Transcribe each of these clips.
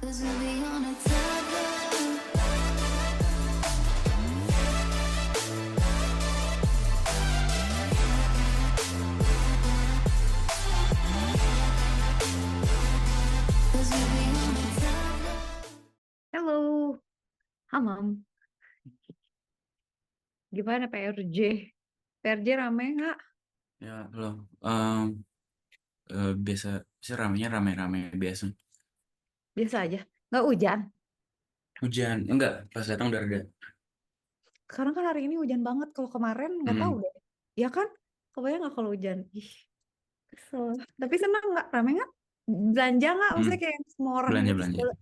'Cause we'll be on a tightrope. Cause we'll be on a tightrope. Halo, Hamam. Gimana PRJ? PRJ rame nggak? Ya, belum. Biasa sih ramenya rame-rame biasa. Biasa aja. Nggak hujan. Hujan, enggak, pas datang udah reda. Sekarang kan hari ini hujan banget. Kalau kemarin nggak tahu Hmm, deh. Ya kan? Kebayang nggak kalau hujan? Ih, kesel. Tapi senang nggak? Rame nggak? Belanja nggak? Maksudnya hmm, kayak semua orang gitu belanja-belanja. segala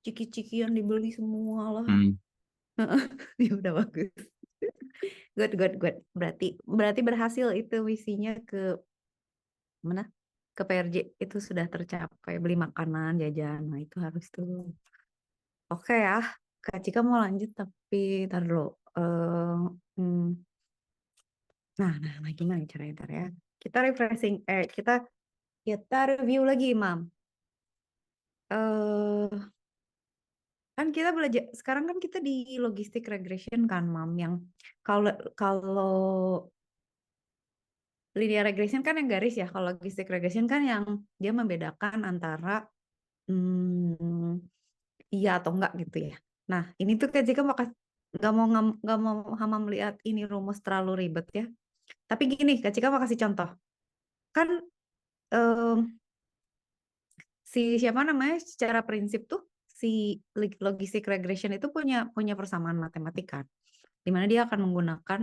ciki-cikian dibeli semua lah. Hmm, Ya udah bagus. Good, good, good. Berarti berhasil itu misinya ke mana? Ke PRJ itu sudah tercapai. Beli makanan, jajan. Nah, itu harus tuh. Oke ya, Kak Cika mau lanjut tapi ntar dulu. Eh, hmm, nah, gimana caranya ntar ya? Kita refreshing, kita review lagi, Mam. Eh, kan kita belajar, sekarang kan kita di logistic regression kan, Mam, yang kalau kalau linear regression kan yang garis ya, kalau logistic regression kan yang dia membedakan antara hmm, iya atau enggak gitu ya. Nah, ini tuh Kak Cika nggak mau Hama melihat ini rumus terlalu ribet ya. Tapi gini, Kak Cika mau kasih contoh. Kan em, si siapa namanya secara prinsip tuh si logistic regression itu punya punya persamaan matematika, di mana dia akan menggunakan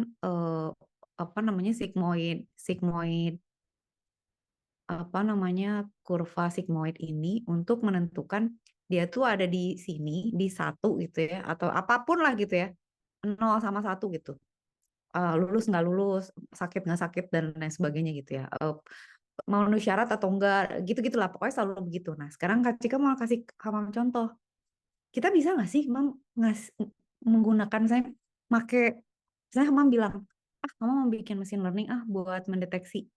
apa namanya sigmoid sigmoid apa namanya kurva sigmoid ini untuk menentukan dia tuh ada di sini di satu gitu ya atau apapun lah gitu ya 0 sama 1 gitu. Lulus nggak lulus, sakit nggak sakit dan lain sebagainya gitu ya. Memenuhi syarat atau enggak, gitu-gitulah. Pokoknya selalu begitu. Nah, sekarang Kak Cika mau kasih Hamam contoh. Kita bisa nggak sih, Mam, menggunakan saya make, saya Hamam bilang, Hamam mau bikin mesin learning buat mendeteksi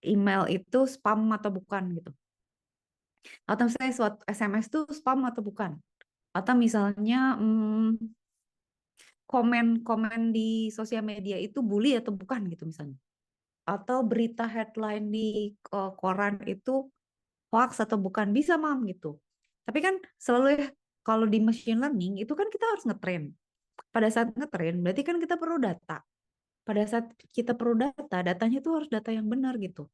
email itu spam atau bukan gitu. Atau misalnya suatu SMS itu spam atau bukan. Atau misalnya komen-komen di sosial media itu bully atau bukan gitu misalnya. Atau berita headline di koran itu hoax atau bukan, bisa Mam gitu. Tapi kan selalu ya kalau di machine learning itu kan kita harus ngetrain. Pada saat ngetrain berarti kan kita perlu data. Pada saat kita perlu data, datanya itu harus data yang benar gitu.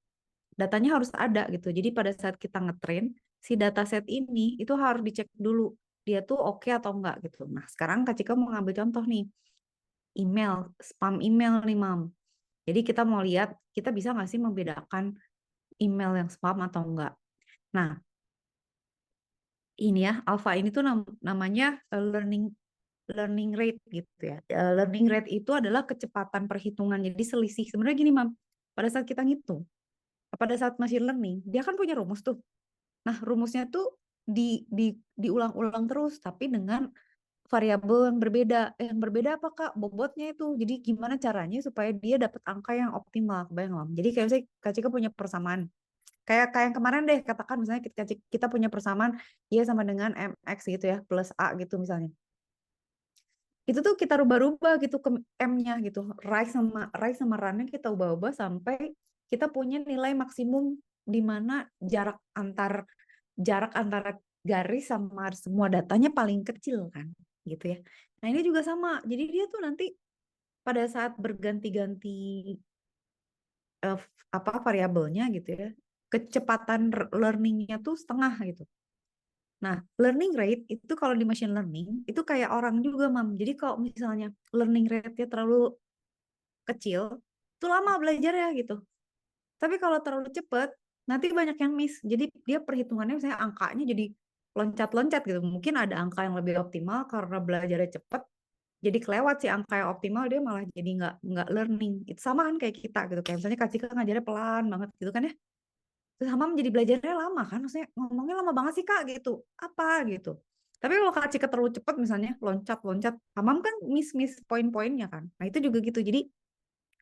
Datanya harus ada gitu. Jadi pada saat kita ngetrain si dataset ini itu harus dicek dulu dia tuh oke atau enggak gitu. Nah, sekarang Kak Cika mau ngambil contoh nih, email, spam email nih Mam. Jadi kita mau lihat kita bisa nggak sih membedakan email yang spam atau enggak. Nah, ini ya alpha ini tuh namanya learning learning rate gitu ya. Learning rate itu adalah kecepatan perhitungan. Jadi selisih sebenarnya gini Mam, pada saat kita ngitung, pada saat machine learning dia kan punya rumus tuh. Nah rumusnya tuh diulang-ulang terus tapi dengan variabel yang berbeda. Yang berbeda apa Kak? Bobotnya itu. Jadi gimana caranya supaya dia dapat angka yang optimal, kebayang Mam. Jadi kayak misalnya Kak Cika punya persamaan. Kayak yang kemarin deh, katakan misalnya kita punya persamaan Y sama dengan MX gitu ya, plus A gitu misalnya. Itu tuh kita rubah-rubah gitu ke M-nya gitu. Rise sama run-nya kita ubah-ubah sampai kita punya nilai maksimum di mana jarak antara garis sama semua datanya paling kecil kan gitu ya. Nah, ini juga sama. Jadi dia tuh nanti pada saat berganti-ganti eh, apa variabelnya gitu ya. Kecepatan learning-nya tuh setengah gitu. Nah, learning rate itu kalau di machine learning itu kayak orang juga, Mam. Jadi kalau misalnya learning rate-nya terlalu kecil, itu lama belajar ya gitu. Tapi kalau terlalu cepat, nanti banyak yang miss. Jadi dia perhitungannya misalnya angkanya jadi loncat-loncat gitu. Mungkin ada angka yang lebih optimal karena belajarnya cepat, jadi kelewat sih angka yang optimal dia malah jadi nggak learning. Itu sama kan kayak kita gitu. Kayak misalnya Kak Cika ngajarnya pelan banget gitu kan ya. Terus Hamam jadi belajarnya lama kan, maksudnya ngomongnya lama banget sih Kak gitu. Apa gitu. Tapi kalau Kak Cika terlalu cepat misalnya loncat-loncat, Hamam kan miss poin-poinnya kan. Nah itu juga gitu. Jadi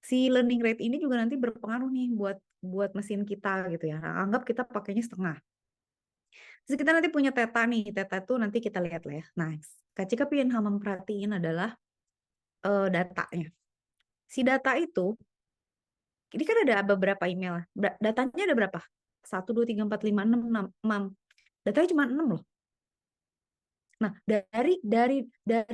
si learning rate ini juga nanti berpengaruh nih buat buat mesin kita gitu ya. Nah, anggap kita pakainya setengah. Terus kita nanti punya Theta nih. Theta itu nanti kita lihat lah ya. Nah, Kak Cika pengen Hamam perhatiin adalah datanya. Si data itu, ini kan ada beberapa email. Datanya ada berapa? 1, 2, 3, 4, 5, 6, 6. Datanya cuma 6 loh. Nah, dari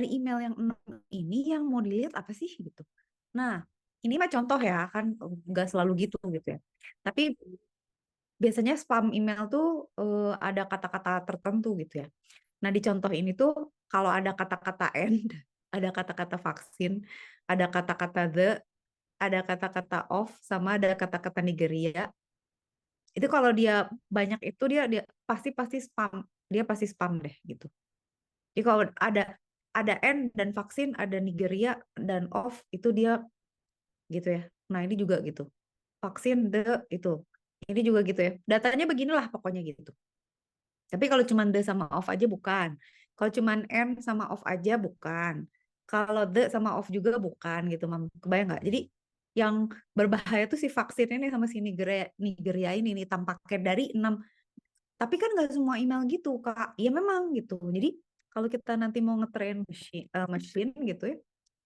email yang 6 ini yang mau dilihat apa sih gitu. Nah, ini mah contoh ya, kan nggak selalu gitu ya. Tapi biasanya spam email tuh ada kata-kata tertentu gitu ya. Nah, di contoh ini tuh kalau ada kata-kata end, ada kata-kata vaksin, ada kata-kata the, ada kata-kata of, sama ada kata-kata Nigeria. Itu kalau dia banyak itu dia pasti spam. Dia pasti spam deh gitu. Jadi kalau ada N dan vaksin, ada Nigeria dan off itu dia gitu ya. Nah, ini juga gitu. Vaksin the itu. Ini juga gitu ya. Datanya beginilah pokoknya gitu. Tapi kalau cuma the sama off aja bukan. Kalau cuma N sama off aja bukan. Kalau the sama off juga bukan gitu, Mam. Kebayang nggak? Jadi yang berbahaya tuh si vaksin ini sama si Nigeria ini nih tampaknya dari 6. Tapi kan nggak semua email gitu, Kak. Ya memang gitu. Jadi kalau kita nanti mau ngetrain machine gitu ya,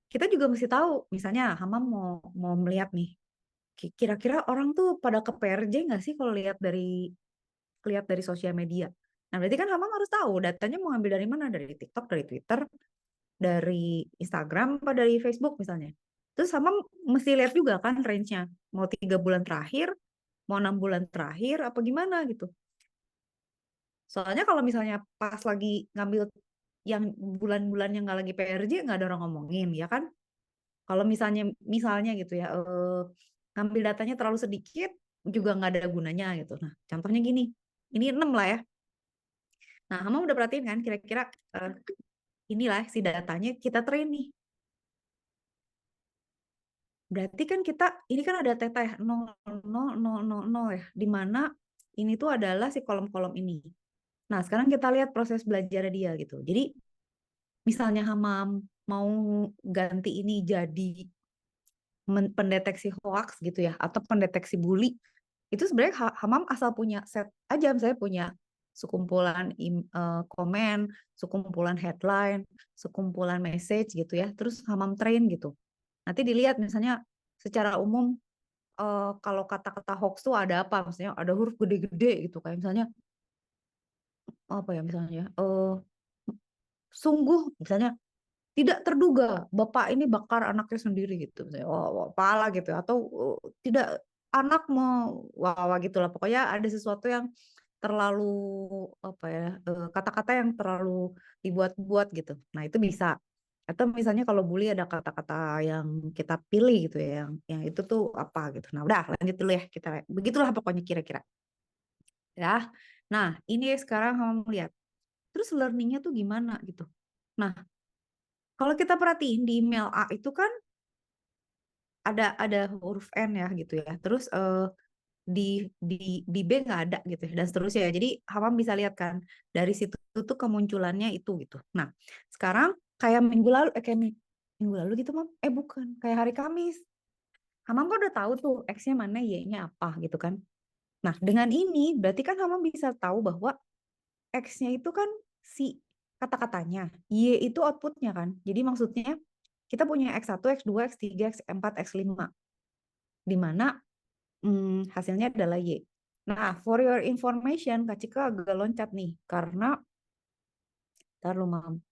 kita juga mesti tahu. Misalnya Hamam mau melihat nih, kira-kira orang tuh pada ke PRJ nggak sih kalau lihat dari sosial media. Nah, berarti kan Hamam harus tahu datanya mau ambil dari mana, dari TikTok, dari Twitter, dari Instagram, apa dari Facebook misalnya. Terus Hamam mesti lihat juga kan range-nya, mau 3 bulan terakhir, mau 6 bulan terakhir, apa gimana gitu. Soalnya kalau misalnya pas lagi ngambil yang bulan-bulan yang nggak lagi PRJ, nggak ada orang ngomongin, ya kan? Kalau misalnya gitu ya, ngambil datanya terlalu sedikit, juga nggak ada gunanya gitu. Nah, contohnya gini, ini 6 lah ya. Nah, Hamam udah perhatiin kan, kira-kira inilah si datanya kita train nih. Berarti kan ini kan ada theta ya, 0, 0, 0, 0, 0 ya, di mana ini tuh adalah si kolom-kolom ini. Nah, sekarang kita lihat proses belajar dia gitu. Jadi, misalnya Hamam mau ganti ini jadi pendeteksi hoax gitu ya, atau pendeteksi bully, itu sebenarnya Hamam asal punya set aja, misalnya punya sekumpulan komen, sekumpulan headline, sekumpulan message gitu ya, terus Hamam train gitu. Nanti dilihat misalnya secara umum kalau kata-kata hoax tuh ada apa, misalnya ada huruf gede-gede gitu, kayak misalnya apa ya misalnya, sungguh misalnya tidak terduga bapak ini bakar anaknya sendiri gitu misalnya, apalah gitu ya. Atau tidak anak mau wah gitulah, pokoknya ada sesuatu yang terlalu apa ya, kata-kata yang terlalu dibuat-buat gitu. Nah, itu bisa. Atau misalnya kalau bully ada kata-kata yang kita pilih gitu ya, yang itu tuh apa gitu. Nah, udah lanjut dulu ya, kita begitulah pokoknya kira-kira ya. Nah, ini sekarang kamu lihat terus learningnya tuh gimana gitu. Nah, kalau kita perhatiin di email A itu kan ada huruf N ya gitu ya. Terus di B nggak ada gitu ya, dan seterusnya ya. Jadi Hamam bisa lihat kan dari situ tuh kemunculannya itu gitu. Nah, sekarang kayak minggu lalu gitu, Mam. Bukan, kayak hari Kamis. Hamam kan udah tahu tuh X-nya mana, Y-nya apa gitu kan. Nah, dengan ini berarti kan Hamam bisa tahu bahwa X-nya itu kan si kata-katanya, Y itu outputnya kan. Jadi maksudnya kita punya X1, X2, X3, X4, X5. Di mana hasilnya adalah Y. Nah, for your information, Kak Cika agak loncat nih. Karena, ntar lu Mam.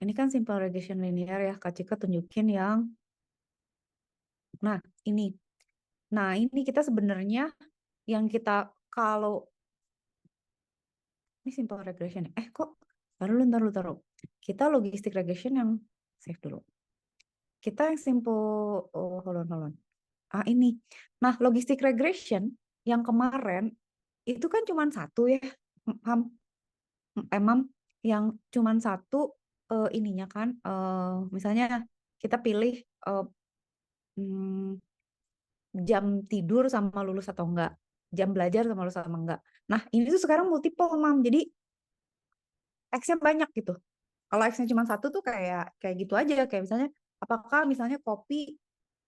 Ini kan simple regression linear ya. Kak Cika tunjukin yang, nah ini. Nah, ini kita sebenarnya yang kita kalau, ini simple regression ya. Kok, taruh. Kita logistic regression yang, save dulu. Kita yang simple, hold on. Ini. Nah, logistic regression yang kemarin itu kan cuma satu ya, Mam, yang cuma satu ininya kan, misalnya kita pilih jam tidur sama lulus atau enggak, jam belajar sama lulus sama enggak. Nah, ini tuh sekarang multiple, Mam. Jadi X-nya banyak gitu. Kalau X-nya cuma satu tuh kayak gitu aja, kayak misalnya apakah misalnya kopi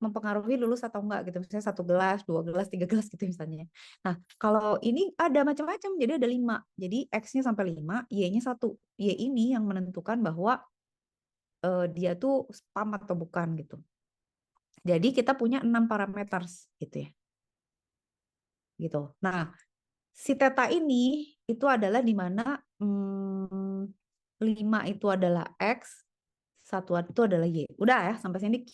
mempengaruhi lulus atau enggak gitu. Misalnya 1 gelas, 2 gelas, 3 gelas gitu misalnya. Nah, kalau ini ada macam-macam, jadi ada 5. Jadi X-nya sampai 5, Y-nya 1. Y ini yang menentukan bahwa dia tuh spam atau bukan gitu. Jadi kita punya 6 parameter gitu ya. Gitu. Nah, si theta ini itu adalah di mana 5 itu adalah X, 1 itu adalah Y. Udah ya, sampai sini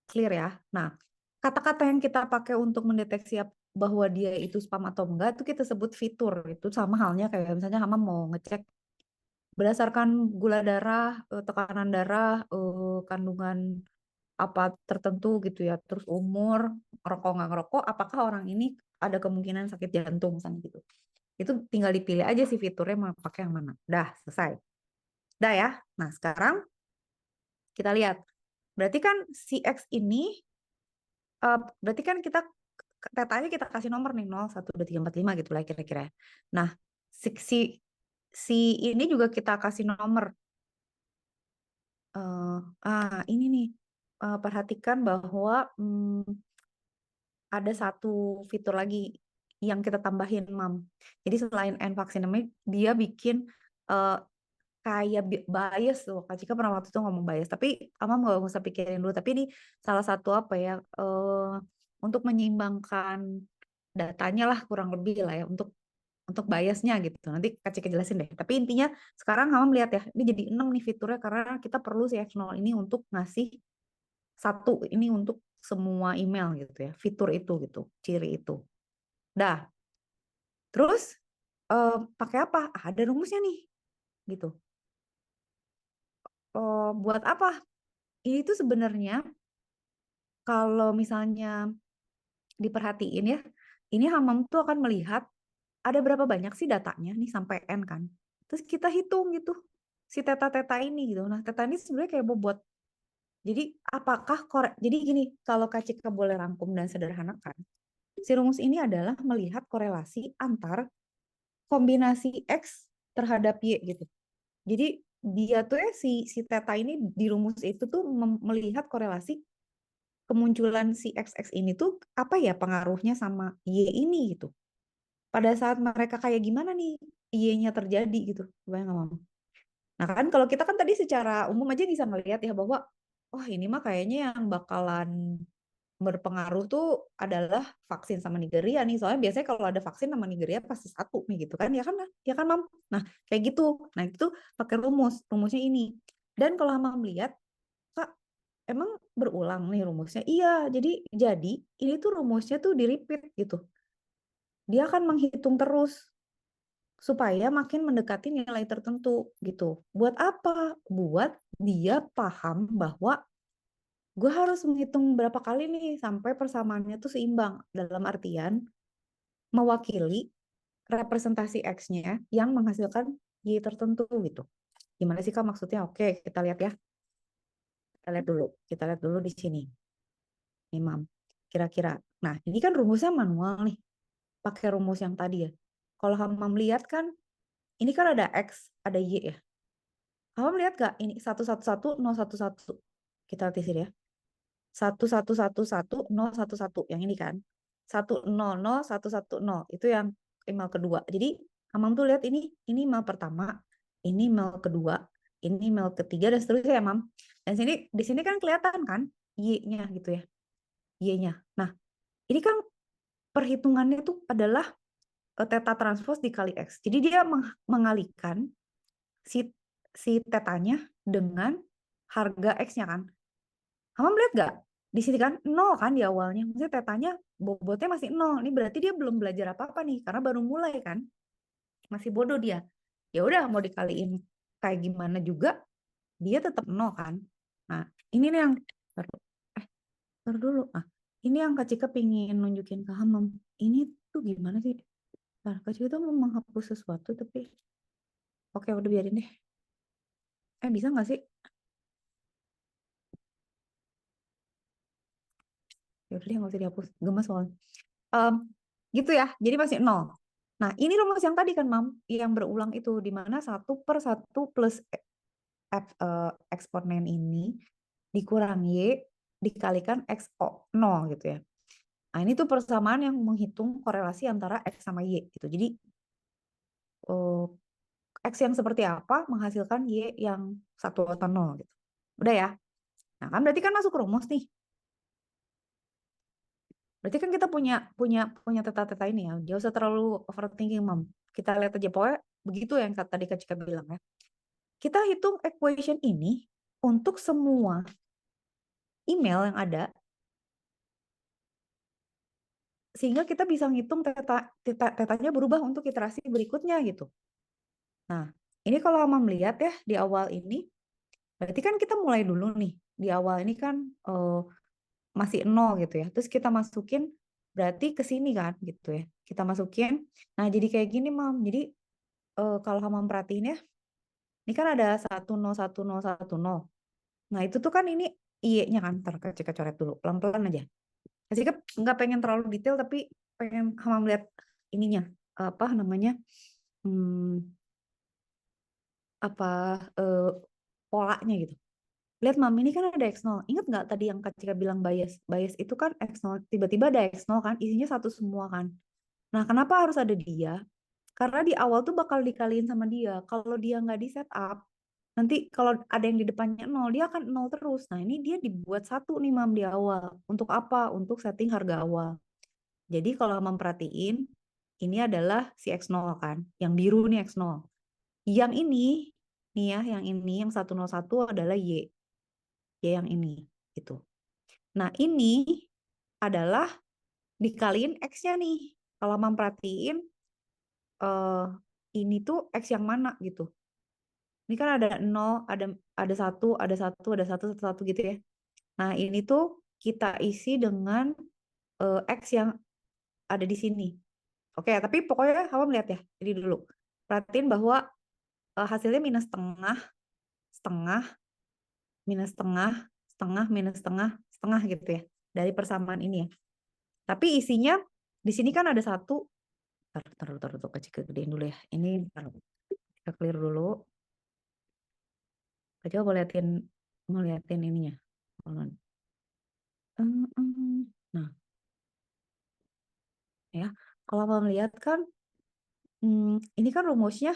clear ya. Nah, kata-kata yang kita pakai untuk mendeteksi bahwa dia itu spam atau enggak itu kita sebut fitur. Itu sama halnya kayak misalnya Hama mau ngecek berdasarkan gula darah, tekanan darah, kandungan apa tertentu gitu ya, terus umur, ngerokok nggak ngerokok, apakah orang ini ada kemungkinan sakit jantung misalnya gitu. Itu tinggal dipilih aja sih fiturnya mau pakai yang mana. Dah, selesai. Dah ya. Nah, sekarang kita lihat. Berarti kan si X ini berarti kan kita tetanya kita kasih nomor nih 0, 1, 2, 3, 4, 5 gitu lah kira-kira. Nah, si ini juga kita kasih nomor. Ini nih. Perhatikan bahwa ada satu fitur lagi yang kita tambahin, Mam. Jadi selain N vaksiname, dia bikin kayak bias tuh. Kak Cika pernah waktu itu ngomong bias, tapi Amam nggak usah pikirin dulu. Tapi ini salah satu apa ya, untuk menyeimbangkan datanya lah kurang lebih lah ya, untuk biasnya gitu. Nanti Kak Cika jelasin deh. Tapi intinya sekarang Amam lihat ya, ini jadi 6 nih fiturnya karena kita perlu si X0 ini untuk ngasih 1 ini untuk semua email gitu ya, fitur itu gitu, ciri itu. Dah. Terus pakai apa? Ada rumusnya nih, gitu. Buat apa? Ini tuh sebenarnya kalau misalnya diperhatiin ya, ini Hamam tuh akan melihat ada berapa banyak sih datanya nih sampai N kan. Terus kita hitung gitu si teta-teta ini gitu. Nah, teta ini sebenarnya kayak bobot. Jadi apakah jadi gini, kalau Kak Cika boleh rangkum dan sederhanakan, si rumus ini adalah melihat korelasi antar kombinasi X terhadap Y gitu. Jadi dia tuh ya si theta ini di rumus itu tuh melihat korelasi kemunculan si XX ini tuh apa ya pengaruhnya sama Y ini gitu. Pada saat mereka kayak gimana nih Y-nya terjadi gitu. Bayang nggak, Mam? Nah kan kalau kita kan tadi secara umum aja bisa ngelihat ya bahwa oh ini mah kayaknya yang bakalan berpengaruh tuh adalah vaksin sama Nigeria nih. Soalnya biasanya kalau ada vaksin sama Nigeria pasti satu nih gitu kan. Ya kan Mam? Nah kayak gitu. Nah itu pakai rumusnya ini. Dan kalau Mam lihat, Kak, emang berulang nih rumusnya? Iya, jadi ini tuh rumusnya tuh di-repeat gitu. Dia akan menghitung terus supaya makin mendekati nilai tertentu gitu. Buat apa? Buat dia paham bahwa gue harus menghitung berapa kali nih sampai persamaannya tuh seimbang. Dalam artian mewakili representasi X-nya yang menghasilkan Y tertentu gitu. Gimana sih Kak maksudnya? Oke, kita lihat ya. Kita lihat dulu di sini. Imam. Kira-kira. Nah, ini kan rumusnya manual nih. Pakai rumus yang tadi ya. Kalau Hamam lihat kan, ini kan ada X, ada Y ya. Hamam lihat gak? Ini 111, 011. Kita lihat di sini ya. 1111, 011. Yang ini kan. 100, 110. Itu yang email kedua. Jadi Hamam tuh lihat ini email pertama, ini email kedua, ini email ketiga, dan seterusnya ya, Mam. Dan di sini kan kelihatan kan Y-nya gitu ya. Y-nya. Nah, ini kan perhitungannya itu adalah theta transpose dikali X. Jadi dia mengalihkan si tetanya dengan harga X-nya kan. Kamu melihat nggak? Di sini kan 0 kan di awalnya. Maksudnya tetanya bobotnya masih 0. Ini berarti dia belum belajar apa-apa nih. Karena baru mulai kan. Masih bodoh dia. Ya udah mau dikaliin kayak gimana juga, dia tetap 0 kan. Nah, ini nih yang baru dulu. Nah, ini yang Kak Cika pingin nunjukin ke Hamam. Ini tuh gimana sih? Nah, Kak Cika tuh mau menghapus sesuatu tapi oke udah biarin deh. Bisa nggak sih? Ya udah deh nggak usah dihapus. Gemes soalnya. Gitu ya. Jadi masih 0. Nah, ini rumus yang tadi kan, Mam, yang berulang itu di mana 1/1 plus eksponen ini dikurang Y dikalikan X0 gitu ya. Nah, ini tuh persamaan yang menghitung korelasi antara X sama Y gitu. Jadi X yang seperti apa menghasilkan Y yang 1 atau 0 gitu. Udah ya. Nah, kan berarti kan masuk rumus nih. Berarti kan kita punya teta-teta ini ya. Jangan usah terlalu overthinking, Mam. Kita lihat aja pokoknya begitu yang tadi Kak Cika bilang ya. Kita hitung equation ini untuk semua email yang ada sehingga kita bisa ngitung tetanya berubah untuk iterasi berikutnya gitu. Nah, ini kalau Mam lihat ya di awal ini, berarti kan kita mulai dulu nih. Di awal ini kan masih 0 gitu ya. Terus kita masukin berarti ke sini kan gitu ya. Kita masukin. Nah, jadi kayak gini, Mam. Jadi kalau Mam perhatiin ya, ini kan ada 101010. Nah, itu tuh kan ini I-nya kan. Ntar kita coret dulu. Pelan-pelan aja. Jadi nggak pengen terlalu detail, tapi pengen Mam lihat ininya. Apa namanya? Apa polanya gitu. Lihat Mam, ini kan ada X0. Ingat nggak tadi yang Kak Cika bilang bias? Bias itu kan X0. Tiba-tiba ada X0 kan, isinya satu semua kan. Nah, kenapa harus ada dia? Karena di awal tuh bakal dikaliin sama dia. Kalau dia nggak di setup, nanti kalau ada yang di depannya 0, dia akan 0 terus. Nah, ini dia dibuat satu nih Mam di awal. Untuk apa? Untuk setting harga awal. Jadi kalau Mam perhatiin, ini adalah si X0 kan. Yang biru nih X0. Yang ini, nih ya, yang 101 adalah Y. Y yang ini. Gitu. Nah, ini adalah dikaliin X-nya nih. Kalau Mam perhatiin, ini tuh X yang mana gitu. Ini kan ada 0, ada 1, ada 1, ada 1, 1, 1 gitu ya. Nah, ini tuh kita isi dengan X yang ada di sini. Oke, tapi pokoknya kamu melihat ya. Jadi dulu. Perhatiin bahwa hasilnya minus setengah, setengah, minus setengah, setengah, minus setengah, setengah gitu ya. Dari persamaan ini ya. Tapi isinya di sini kan ada satu. Taruh, kecil gedein dulu ya. Ini kita clear dulu. Coba mau liatin ininya. Nah, ya. Kalau mau melihat kan, ini kan rumusnya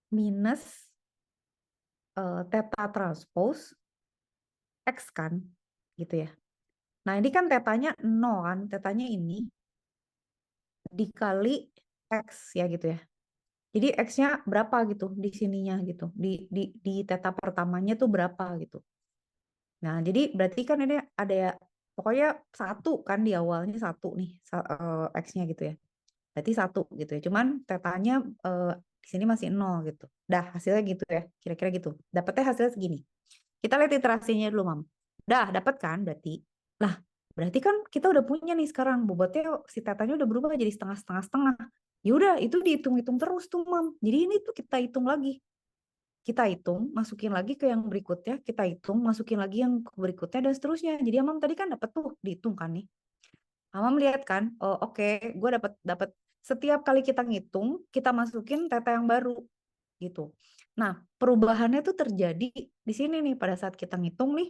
minus theta transpose X kan, gitu ya. Nah, ini kan tetanya 0 kan, tetanya ini dikali X ya gitu ya. Jadi X-nya berapa gitu di sininya gitu. Di teta pertamanya tuh berapa gitu. Nah, jadi berarti kan ini ada ya, pokoknya satu kan di awalnya satu nih X-nya gitu ya. Berarti satu gitu ya. Cuman tetanya di sini masih 0 gitu. Dah hasilnya gitu ya. Kira-kira gitu. Dapatnya hasilnya segini. Kita lihat iterasinya dulu, Mam. Dah dapat kan berarti. Lah, berarti kan kita udah punya nih sekarang bobotnya si tetanya udah berubah jadi setengah-setengah. Ya udah, itu dihitung-hitung terus tuh, Mam. Jadi ini tuh kita hitung lagi. Kita hitung, masukin lagi ke yang berikutnya, kita hitung, masukin lagi yang berikutnya dan seterusnya. Jadi Mam tadi kan dapat tuh dihitung kan nih. Mam lihat kan, oh oke, gue dapat setiap kali kita ngitung, kita masukin teta yang baru gitu. Nah, perubahannya tuh terjadi di sini nih pada saat kita ngitung nih.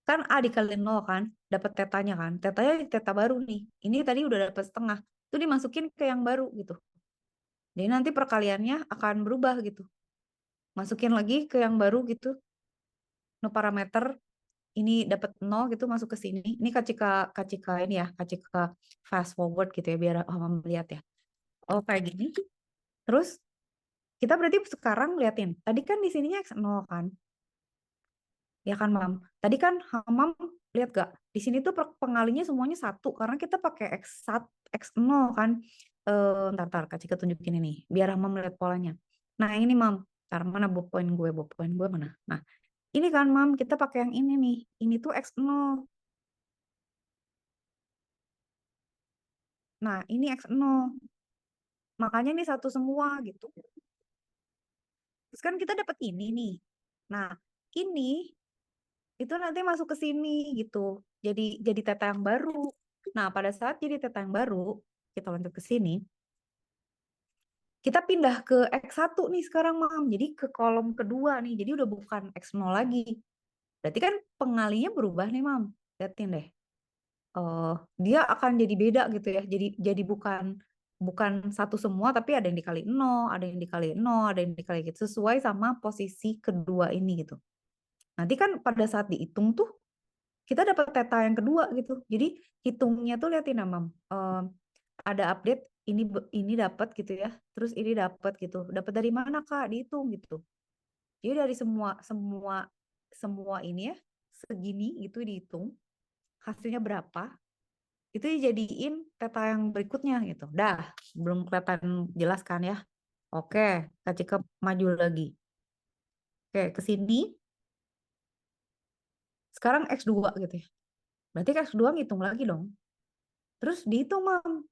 Kan A dikali 0 kan, dapat tetanya kan. Tetanya teta baru nih. Ini tadi udah dapat setengah. Itu dimasukin ke yang baru gitu. Jadi nanti perkaliannya akan berubah gitu. Masukin lagi ke yang baru gitu. No parameter ini dapat 0 gitu masuk ke sini. Ini kacika ini ya, kacika fast forward gitu ya biar melihat ya. Oh, kayak gini. Terus kita berarti sekarang liatin. Tadi kan di sininya X0 kan. Ya kan, Mam. Tadi kan Mam lihat gak? Di sini tuh pengalinya semuanya satu karena kita pakai X1, X0 kan. Ntar Kak Cika tunjukin ini biar Mam lihat polanya. Nah, ini Mam. Ntar mana poin gue mana? Nah, ini kan Mam, kita pakai yang ini nih. Ini tuh X0. Nah, ini X0. Makanya ini satu semua gitu. Terus kan kita dapat ini nih. Nah, ini itu nanti masuk ke sini gitu. Jadi teta yang baru. Nah, pada saat jadi teta yang baru, kita lanjut ke sini. Kita pindah ke X1 nih sekarang, Mam. Jadi ke kolom kedua nih. Jadi udah bukan X0 lagi. Berarti kan pengalinya berubah nih, Mam. Liatin deh. Dia akan jadi beda gitu ya. Jadi bukan satu semua, tapi ada yang dikali 0, ada yang dikali 0, ada yang dikali gitu. Sesuai sama posisi kedua ini gitu. Nanti kan pada saat dihitung tuh, kita dapat theta yang kedua gitu. Jadi hitungnya tuh liatin ya, Mam. Ada update ini dapat gitu ya. Terus ini dapat gitu. Dapat dari mana, Kak? Dihitung gitu. Jadi dari semua ini ya, segini gitu dihitung. Hasilnya berapa? Itu dijadiin theta yang berikutnya gitu. Dah, belum kelihatan jelas kan ya? Oke, Kak Cika maju lagi. Oke, ke sini. Sekarang X2 gitu ya. Berarti X2 ngitung lagi dong. Terus dihitung, Mam.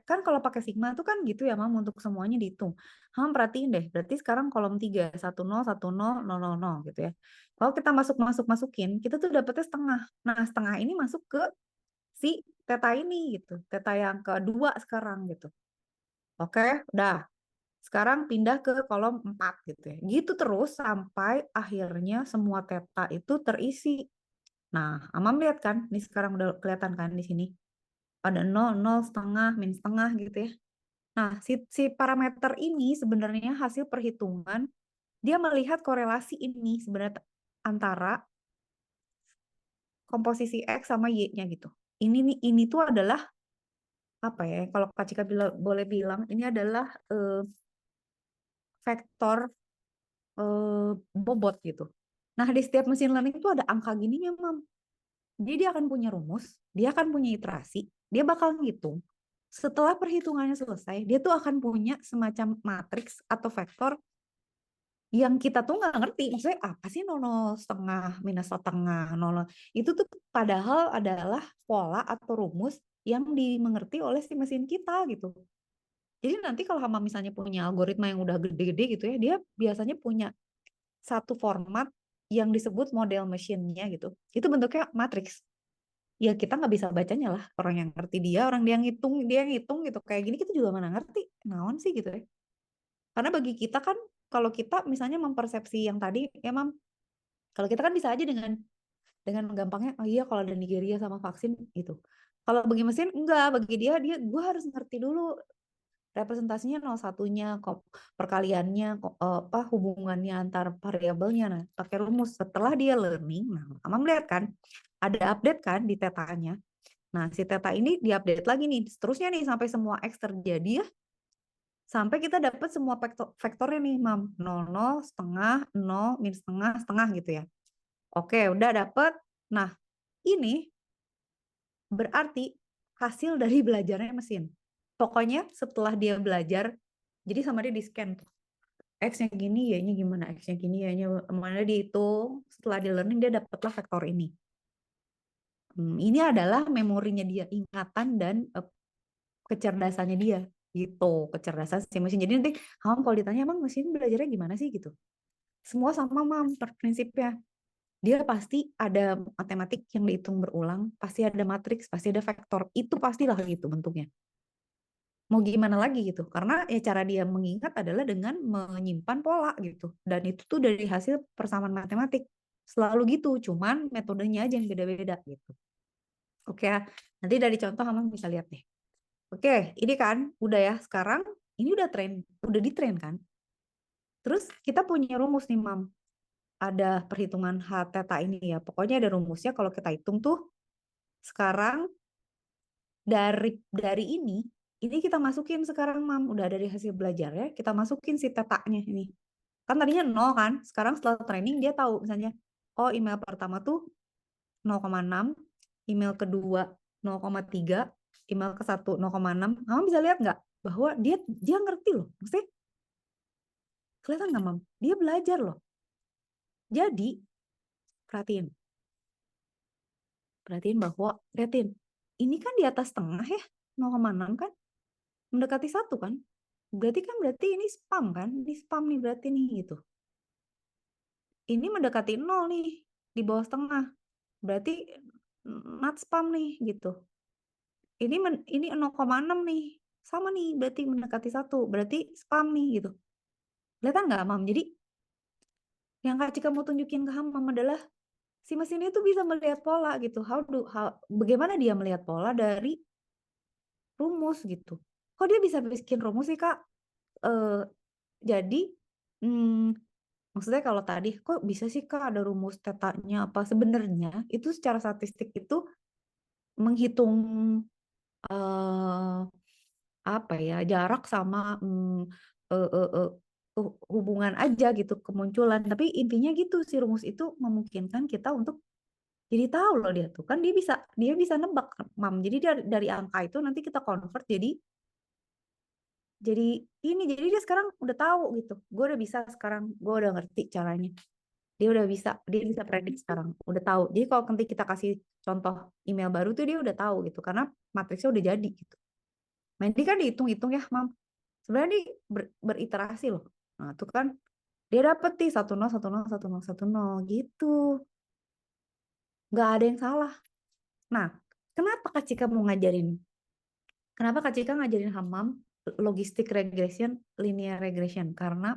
Kan kalau pakai sigma tuh kan gitu ya, Mam, untuk semuanya dihitung. Perhatiin deh, berarti sekarang kolom 3, 10, 10, 0, 0, 0 gitu ya. Kalau kita masukin, kita tuh dapetnya setengah. Nah, setengah ini masuk ke si theta ini gitu. Theta yang kedua sekarang gitu. Oke, udah. Sekarang pindah ke kolom 4 gitu ya. Gitu terus sampai akhirnya semua theta itu terisi. Nah, Amam lihat kan, ini sekarang udah kelihatan kan di sini. Ada 0, 0, setengah, min setengah gitu ya. Nah, si parameter ini sebenarnya hasil perhitungan, dia melihat korelasi ini sebenarnya antara komposisi X sama Y-nya gitu. Ini tuh adalah apa ya? Kalau Kak Cika boleh bilang, ini adalah vektor bobot gitu. Nah, di setiap mesin learning itu ada angka gininya, Mam. Jadi dia akan punya rumus, dia akan punya iterasi, dia bakal ngitung. Setelah perhitungannya selesai, dia tuh akan punya semacam matriks atau vektor yang kita tuh nggak ngerti. Maksudnya apa sih 0, setengah, minus setengah, 0. Itu tuh padahal adalah pola atau rumus yang dimengerti oleh si mesin kita gitu. Jadi nanti kalau Hama misalnya punya algoritma yang udah gede-gede gitu ya, dia biasanya punya satu format yang disebut model machine-nya gitu. Itu bentuknya matriks. Ya kita nggak bisa bacanya lah. Orang yang ngerti orang dia ngitung gitu. Kayak gini kita juga mana ngerti. Naon sih gitu ya. Karena bagi kita kan, kalau kita misalnya mempersepsi yang tadi, emang kalau kita kan bisa aja dengan gampangnya, oh iya kalau ada Nigeria sama vaksin gitu. Kalau bagi mesin enggak, bagi dia gue harus ngerti dulu representasinya 01-nya, perkaliannya, apa hubungannya antar variabelnya. Nah, pakai rumus. Setelah dia learning, nah, Mama melihat kan, ada update kan di tetanya. Nah, si teta ini diupdate lagi nih. Seterusnya nih sampai semua X terjadi ya. Sampai kita dapat semua vektornya nih, Mam. 0, 0, setengah, 0, min setengah, setengah gitu ya. Oke, udah dapet. Nah, ini berarti hasil dari belajarnya mesin. Pokoknya setelah dia belajar, jadi sama dia di-scan tuh. X-nya gini, Y-nya gimana? X-nya gini, Y-nya mana dihitung. Setelah di learning, dia dapatlah vektor ini. Ini adalah memorinya dia, ingatan dan kecerdasannya dia. Gitu, kecerdasan si mesin. Jadi nanti, kalau ditanya, emang mesin belajarnya gimana sih gitu? Semua sama, Mam, prinsipnya. Dia pasti ada matematik yang dihitung berulang, pasti ada matriks, pasti ada vektor. Itu pastilah gitu bentuknya. Mau gimana lagi gitu, karena ya cara dia mengingat adalah dengan menyimpan pola gitu, dan itu tuh dari hasil persamaan matematik selalu gitu, cuman metodenya aja yang beda-beda gitu. Oke, nanti dari contoh kamu bisa lihat deh. Oke, ini kan udah ya, sekarang ini udah di train kan, terus kita punya rumus nih, Mam, ada perhitungan H theta ini ya, pokoknya ada rumusnya. Kalau kita hitung tuh sekarang dari ini kita masukin sekarang, Mam, udah dari hasil belajar ya, kita masukin si tetanya ini. Kan tadinya 0 kan, sekarang setelah training dia tahu misalnya, oh email pertama tuh 0,6, email kedua 0,3, email ke 1 0,6. Kamu bisa lihat nggak bahwa dia ngerti loh. Maksudnya kelihatan nggak, Mam? Dia belajar loh. Jadi perhatiin bahwa ini kan di atas tengah ya, 0,6 kan, mendekati 1 kan. Berarti ini spam kan? Ini spam nih berarti nih gitu. Ini mendekati 0 nih di bawah setengah. Berarti not spam nih gitu. Ini 0,6 nih. sama nih, berarti mendekati 1, berarti spam nih gitu. Kelihatan nggak, Mam? Jadi yang Kak Cika mau tunjukin ke Hamam adalah si mesin itu bisa melihat pola gitu. Bagaimana dia melihat pola dari rumus gitu. Kok dia bisa bikin rumus sih, Kak? Eh, jadi hmm, maksudnya kalau tadi kok bisa sih, Kak, ada rumus tetanya apa? Sebenarnya itu secara statistik itu menghitung eh, apa ya, jarak sama eh, eh, eh, hubungan aja gitu, kemunculan. Tapi intinya gitu, si rumus itu memungkinkan kita untuk jadi tahu loh, dia tuh kan dia bisa nebak, Mam. Jadi dari angka itu nanti kita convert jadi dia sekarang udah tahu gitu. Gue udah bisa sekarang, gue udah ngerti caranya. Dia bisa predik sekarang, udah tahu. Jadi kalau nanti kita kasih contoh email baru tuh dia udah tahu gitu, karena matriksnya udah jadi gitu. Nah ini kan dihitung-hitung ya, Mam. Sebenarnya dia beriterasi loh. Nah tuh kan dia dapet nih 10 10 10 10 gitu. Nggak ada yang salah. Nah, kenapa Kak Cika mau ngajarin? Kenapa Kak Cika ngajarin Hamam logistic regression, linear regression? Karena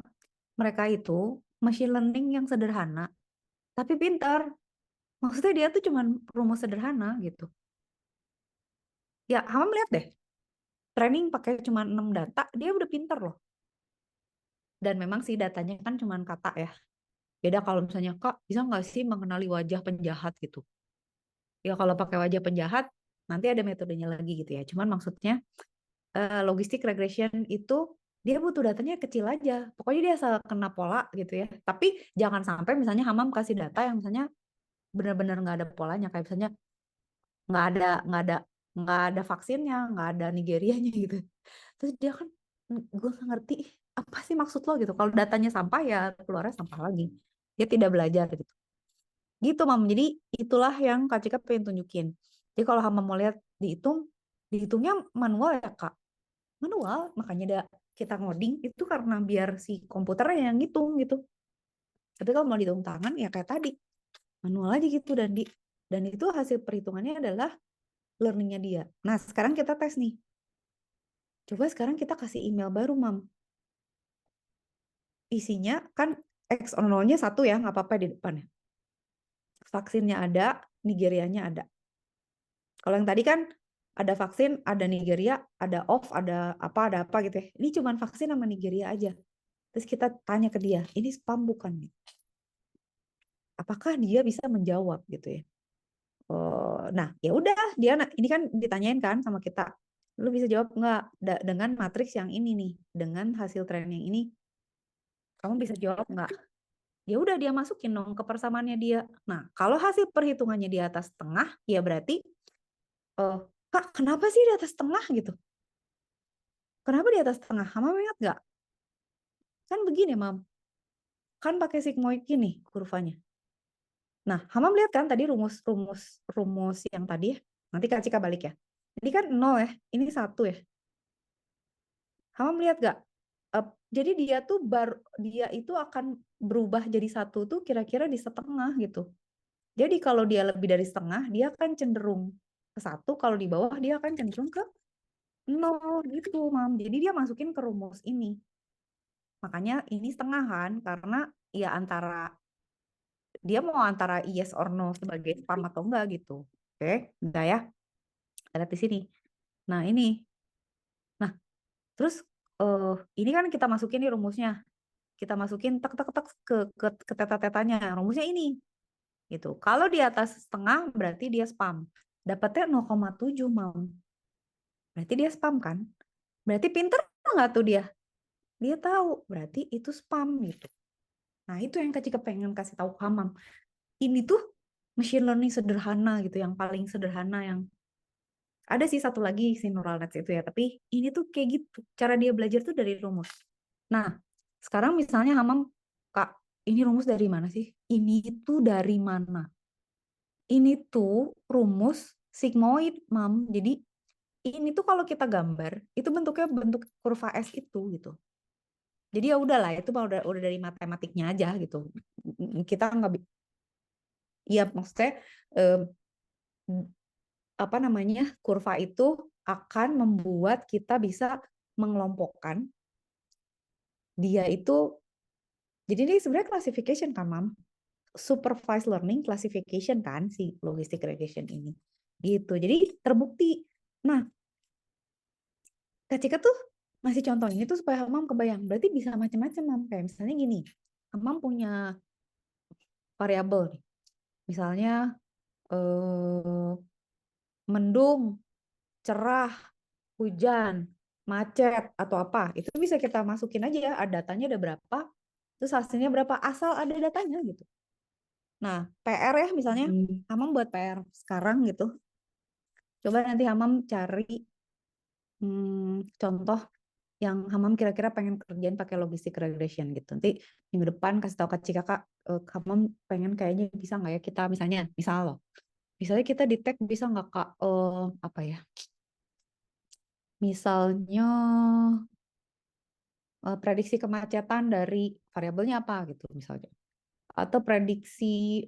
mereka itu machine learning yang sederhana, tapi pintar. Maksudnya dia tuh cuman rumus sederhana gitu. Ya, Hamam lihat deh. Training pakai cuma 6 data, dia udah pintar loh. Dan memang sih datanya kan cuma kata ya. Beda kalau misalnya, Kak, bisa nggak sih mengenali wajah penjahat gitu? Ya kalau pakai wajah penjahat, nanti ada metodenya lagi gitu ya. Cuman maksudnya logistic regression itu dia butuh datanya kecil aja. Pokoknya dia asal kena pola gitu ya. Tapi jangan sampai misalnya Hamam kasih data yang misalnya benar-benar nggak ada polanya, kayak misalnya nggak ada nggak ada nggak ada vaksinnya, nggak ada Nigerianya gitu. Terus dia kan, gue nggak ngerti apa sih maksud lo gitu. Kalau datanya sampah ya keluarnya sampah lagi. Dia tidak belajar gitu. Gitu, Mam. Jadi itulah yang Kak Cika pengen tunjukin. Jadi kalau Hamam mau lihat dihitungnya manual ya, Kak. Manual, makanya kita ngoding itu karena biar si komputernya yang ngitung gitu. Tapi kalau mau dihitung tangan ya kayak tadi, manual aja gitu, dan itu hasil perhitungannya adalah learningnya dia. Nah, sekarang kita tes nih. Coba sekarang kita kasih email baru, Mam. Isinya kan X on 0-nya 1 ya, nggak apa-apa di depannya. Vaksinnya ada, Nigerianya ada. Kalau yang tadi kan ada vaksin, ada Nigeria, ada off, ada apa gitu ya. Ini cuma vaksin sama Nigeria aja. Terus kita tanya ke dia, ini spam bukan? Apakah dia bisa menjawab gitu ya? Nah, ya udah, ini kan ditanyain kan sama kita, lu bisa jawab nggak dengan matriks yang ini nih, dengan hasil training ini, kamu bisa jawab nggak? Ya udah, dia masukin dong ke persamaannya dia. Nah, kalau hasil perhitungannya di atas tengah, ya berarti, Kak, kenapa sih di atas tengah gitu? Kenapa di atas tengah? Mama ingat nggak? Kan begini, Mam. Kan pakai sigmoid gini kurvanya. Nah, Hamam lihat kan tadi rumus yang tadi ya. Nanti Kak Cika balik ya. Ini kan 0 ya, ini 1 ya. Hamam lihat gak? Jadi dia itu akan berubah jadi 1 tuh kira-kira di setengah gitu. Jadi kalau dia lebih dari setengah, dia akan cenderung ke 1, kalau di bawah dia akan cenderung ke 0 gitu, Mam. Jadi dia masukin ke rumus ini. Makanya ini setengah kan, karena ya dia mau antara yes or no sebagai spam atau enggak gitu. Oke, enggak ya? Ada di sini. Nah, ini. Nah, terus ini kan kita masukin nih rumusnya. Kita masukin tek tek tek ke teta-tetanya. Rumusnya ini. Gitu. Kalau di atas setengah berarti dia spam. Dapatnya 0,7, Mam. Berarti dia spam kan? Berarti pinter nggak tuh dia? Dia tahu. Berarti itu spam gitu. Nah, itu yang Kak Cika pengen kasih tahu ke Hamam. Ini tuh machine learning sederhana gitu, yang paling sederhana, yang ada sih satu lagi si neural nets itu ya, tapi ini tuh kayak gitu. Cara dia belajar tuh dari rumus. Nah, sekarang misalnya Hamam, Kak, ini rumus dari mana sih? Ini tuh dari mana? Ini tuh rumus sigmoid, Mam. Jadi ini tuh kalau kita gambar, itu bentuknya bentuk kurva S itu gitu. Jadi ya udahlah, itu udah dari matematiknya aja gitu. Kita nggak, ya maksudnya apa namanya, kurva itu akan membuat kita bisa mengelompokkan dia itu. Jadi ini sebenarnya classification kan, Mam. Supervised learning classification kan si logistic regression ini. Gitu. Jadi terbukti. Nah, Kak Cika tuh masih contoh ini tuh supaya Mam kebayang. Berarti bisa macam-macam, Mam. Kayak misalnya gini. Mam punya variabel nih. Misalnya mendung, cerah, hujan, macet atau apa. Itu bisa kita masukin aja ya, datanya ada berapa, terus hasilnya berapa, asal ada datanya gitu. Nah, PR ya misalnya, Hamam buat PR sekarang gitu. Coba nanti Hamam cari contoh yang Hamam kira-kira pengen kerjain pakai logistic regression gitu. Nanti minggu depan kasih tahu Kak Cika, Kak, Hamam pengen kayaknya bisa nggak ya kita misal loh. Misalnya kita detect bisa nggak Kak, apa ya? Misalnya prediksi kemacetan dari variabelnya apa gitu misalnya. Atau prediksi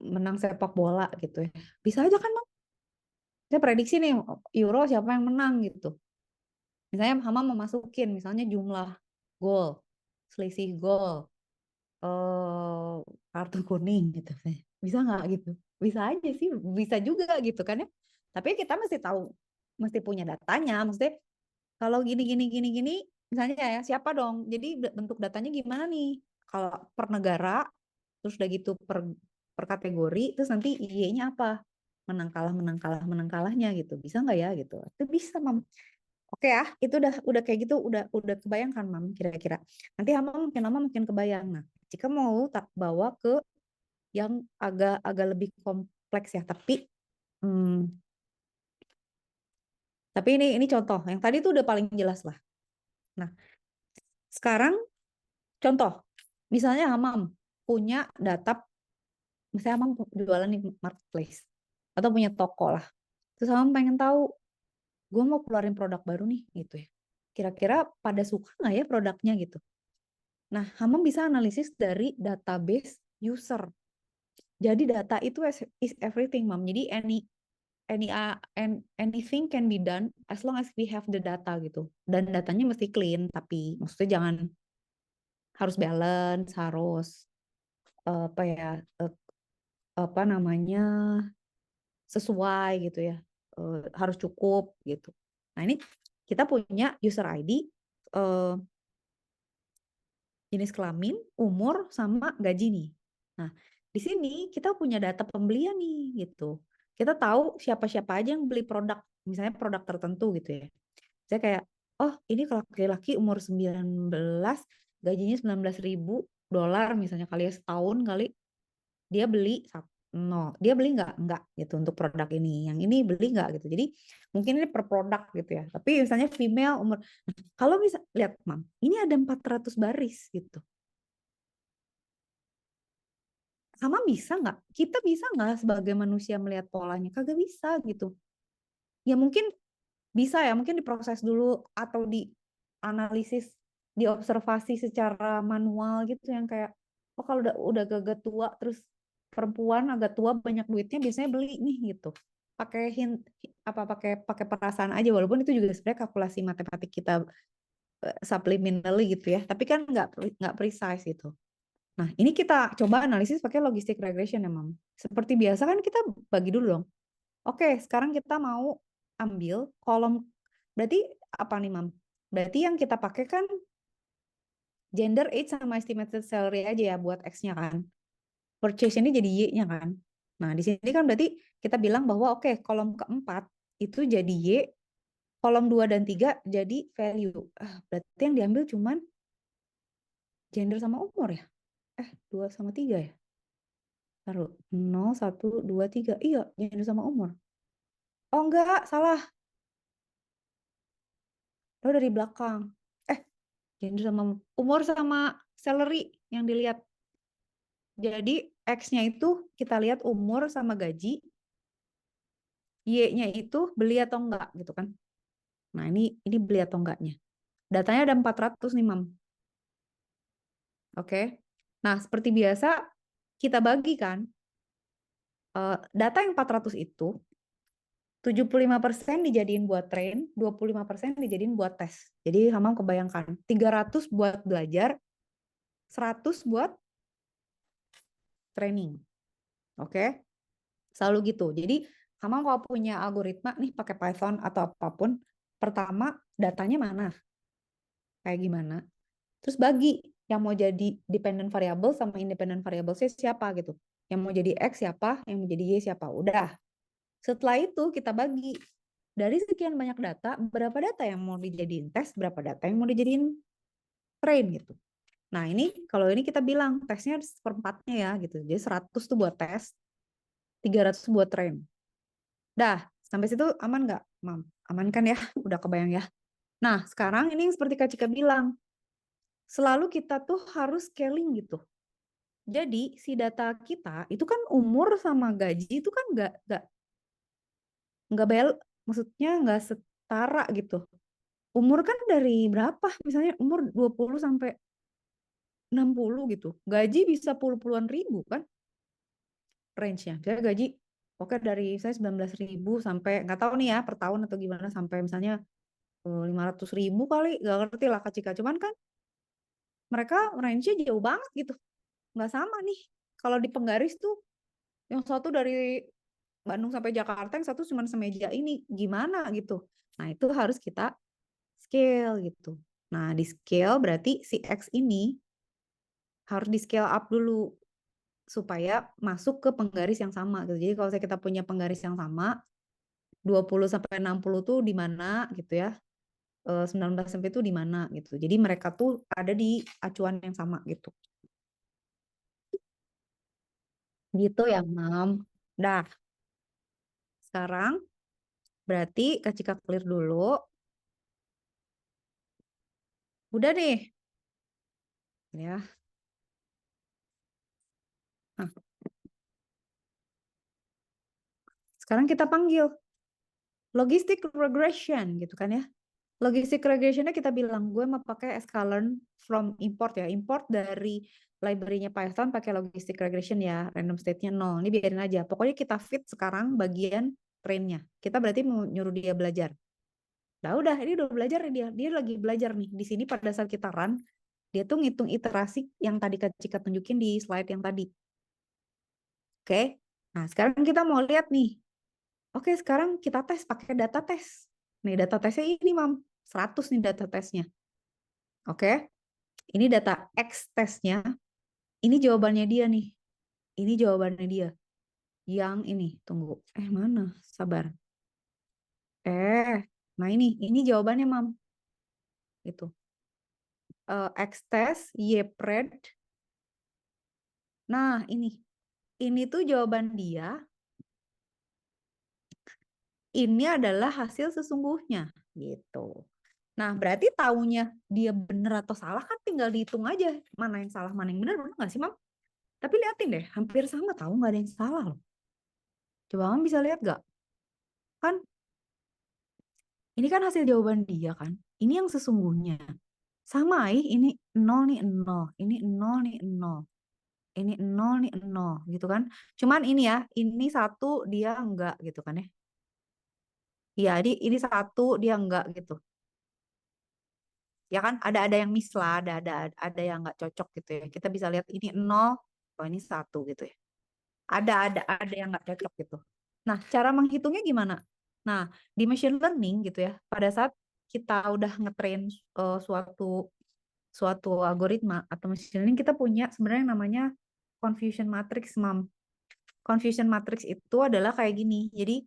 menang sepak bola gitu ya. Bisa aja kan, Bang? Saya prediksi nih Euro siapa yang menang gitu. Misalnya Hama mau masukin misalnya jumlah gol, selisih gol, kartu kuning gitu. Bisa nggak gitu? Bisa aja sih, bisa juga gitu kan ya. Tapi kita mesti tahu, mesti punya datanya. Mesti kalau gini, misalnya ya siapa dong? Jadi bentuk datanya gimana nih? Kalau per negara, terus udah gitu per kategori, terus nanti Y-nya apa? Menang kalahnya gitu. Bisa nggak ya gitu? Itu bisa, Mam. Oke ya, itu udah kayak gitu, udah kebayangkan, Mam, kira-kira. Nanti mungkin kebayang. Nah, jika mau tak bawa ke yang agak lebih kompleks ya, tapi ini contoh. Yang tadi tuh udah paling jelas lah. Nah, sekarang contoh, misalnya Hamam punya data, misalnya Hamam jualan di marketplace atau punya toko lah. Terus Hamam pengen tahu, gue mau keluarin produk baru nih gitu ya. Kira-kira pada suka nggak ya produknya gitu. Nah, Hamam bisa analisis dari database user. Jadi data itu is everything, Mam. Jadi anything can be done as long as we have the data gitu. Dan datanya mesti clean, tapi maksudnya jangan, harus balance, harus apa ya, apa namanya, sesuai gitu ya, harus cukup gitu. Nah ini kita punya user ID, jenis kelamin, umur, sama gaji nih. Nah di sini kita punya data pembelian nih gitu. Kita tahu siapa-siapa aja yang beli produk, misalnya produk tertentu gitu ya. Saya kayak, oh ini kalau laki-laki umur 19, gajinya 19.000 dolar misalnya kali ya, setahun kali dia beli dia beli nggak gitu untuk produk ini, yang ini beli nggak gitu. Jadi mungkin ini per produk gitu ya, tapi misalnya female umur, kalau bisa lihat, Mam, ini ada 400 baris gitu. Sama bisa nggak, kita bisa nggak sebagai manusia melihat polanya? Kagak bisa gitu ya. Mungkin bisa ya, mungkin diproses dulu atau dianalisis, diobservasi secara manual gitu, yang kayak, oh kalau udah agak tua, terus perempuan agak tua banyak duitnya biasanya beli nih gitu. Pakai pakai perasaan aja, walaupun itu juga sebenarnya kalkulasi matematik kita subliminally gitu ya. Tapi kan nggak precise gitu. Nah, ini kita coba analisis pakai logistic regression ya, Mam. Seperti biasa kan kita bagi dulu dong. Oke, sekarang kita mau ambil kolom, berarti apa nih, Mam? Berarti yang kita pakai kan gender, age, sama estimated salary aja ya buat X-nya kan. Purchase ini jadi Y-nya kan. Nah, di sini kan berarti kita bilang bahwa oke, kolom keempat itu jadi Y, kolom 2 dan 3 jadi value. Berarti yang diambil cuman gender sama umur ya? 2 sama 3 ya? Taruh 0, 1, 2, 3. Iya, gender sama umur. Oh enggak, salah. Lo dari belakang. Gender sama umur sama salary yang dilihat. Jadi X-nya itu kita lihat umur sama gaji, Y-nya itu beli atau enggak gitu kan. Nah, ini beli atau enggaknya. Datanya ada 400 nih, Mam. Oke. Nah, seperti biasa kita bagi kan. Data yang 400 itu 75% dijadiin buat train, 25% dijadiin buat tes. Jadi Hamam kebayangkan 300 buat belajar, 100 buat training. Oke? Selalu gitu. Jadi Hamam kalau punya algoritma nih pakai Python atau apapun, pertama datanya mana? Kayak gimana? Terus bagi yang mau jadi dependent variable sama independent variable siapa gitu. Yang mau jadi X siapa, yang mau jadi Y siapa. Udah. Setelah itu kita bagi dari sekian banyak data, berapa data yang mau dijadiin tes, berapa data yang mau dijadiin train gitu. Nah ini kalau ini kita bilang tesnya seperempatnya ya gitu. Jadi 100 tuh buat tes, 300 buat train. Dah, sampai situ aman nggak, Mam? Aman kan ya? Udah kebayang ya? Nah sekarang ini yang seperti Kak Cika bilang, selalu kita tuh harus scaling gitu. Jadi si data kita itu kan umur sama gaji itu kan nggak maksudnya nggak setara gitu. Umur kan dari berapa? Misalnya umur 20 sampai 60 gitu. Gaji bisa puluhan ribu kan range-nya. Jadi gaji oke dari saya 19.000 sampai nggak tahu nih ya per tahun atau gimana sampai misalnya 500.000 kali, nggak ngerti lah Kak Cika. Cuman kan mereka range-nya jauh banget gitu. Nggak sama nih. Kalau di penggaris tuh yang satu dari Bandung sampai Jakarta, yang satu cuma semeja ini. Gimana gitu. Nah itu harus kita scale gitu. Nah di scale berarti si X ini harus di scale up dulu supaya masuk ke penggaris yang sama gitu. Jadi kalau kita punya penggaris yang sama 20 sampai 60 tuh di mana gitu ya. 19 sampai itu di mana gitu. Jadi mereka tuh ada di acuan yang sama gitu. Gitu ya, Mam. Dah, sekarang berarti Kak Cika clear dulu. Udah deh. Ya. Nah, sekarang kita panggil logistic regression gitu kan ya. Logistic regressionnya kita bilang gue mau pakai sklearn from import ya. Import dari library-nya Python pakai logistic regression ya. Random state-nya 0. Ini biarin aja. Pokoknya kita fit sekarang bagian train-nya. Kita berarti mau nyuruh dia belajar. Nah udah, ini udah belajar nih dia. Dia lagi belajar nih. Di sini pada saat kita run, dia tuh ngitung iterasi yang tadi Kak Cika tunjukin di slide yang tadi. Oke. Nah, sekarang kita mau lihat nih. Oke, sekarang kita tes pakai data tes. Nih, data tesnya ini, Mam. 100 nih data tesnya. Oke. Ini data X tesnya. Ini jawabannya dia nih. Ini jawabannya dia. Yang ini, tunggu. Mana? Sabar. Nah ini jawabannya, Mam. Itu. X test, Y pred. Nah, ini. Ini tuh jawaban dia. Ini adalah hasil sesungguhnya. Gitu. Nah, berarti taunya dia bener atau salah kan tinggal dihitung aja. Mana yang salah, mana yang benar, benar nggak sih, Mam? Tapi liatin deh, hampir sama tahu nggak ada yang salah loh. Coba Mam bisa lihat nggak? Kan ini kan hasil jawaban dia kan. Ini yang sesungguhnya. Sama ini 0 nih 0, ini 0 nih 0. Ini 0 nih 0 gitu kan. Cuman ini ya, ini satu dia enggak gitu kan ya. Iya, ini satu dia enggak gitu. Ya kan ada yang miss lah, ada yang enggak cocok gitu ya. Kita bisa lihat ini 0, oh ini satu gitu ya. Ada yang nggak cocok gitu. Nah, cara menghitungnya gimana? Nah, di machine learning gitu ya, pada saat kita udah ngetrain suatu suatu algoritma atau machine learning, kita punya sebenarnya yang namanya confusion matrix, Mam. Confusion matrix itu adalah kayak gini. Jadi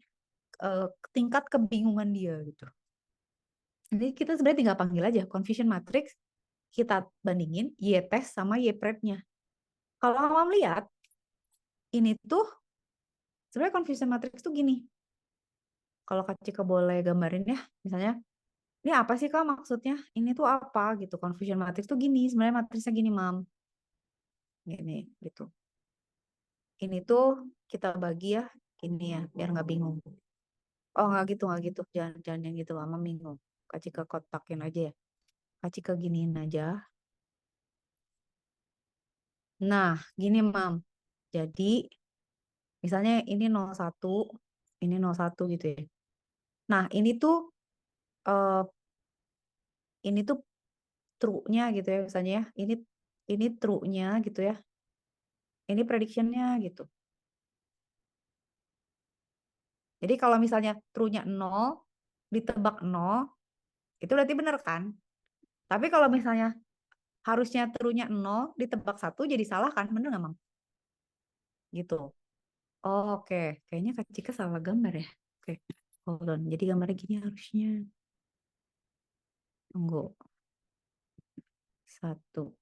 tingkat kebingungan dia gitu. Jadi kita sebenarnya tinggal panggil aja confusion matrix, kita bandingin y-test sama y-pred-nya. Kalau Mam lihat, ini tuh sebenarnya confusion matrix tuh gini. Kalau Kak Cika boleh gambarin ya, misalnya, ini apa sih Kak maksudnya? Ini tuh apa gitu? Confusion matrix tuh gini, sebenarnya matriksnya gini, Mam. Gini, gitu. Ini tuh kita bagi ya, ini ya, biar nggak bingung. Oh, nggak gitu. Jangan yang gitu, Mama bingung. Kak Cika kotakin aja ya. Kak Cika giniin aja. Nah, gini, Mam. Jadi, Misalnya ini 01, ini 01 gitu ya. Nah, ini tuh true-nya gitu ya misalnya ya. Ini true-nya gitu ya. Ini prediction-nya gitu. Jadi kalau misalnya true-nya 0, ditebak 0, itu berarti benar kan? Tapi kalau misalnya harusnya true-nya 0, ditebak 1 jadi salah kan? Bener nggak, Mam? Gitu. Oh, oke. Kayaknya Kak Cika salah gambar ya. Oke. Hold on. Jadi gambarnya gini harusnya. Tunggu. 1.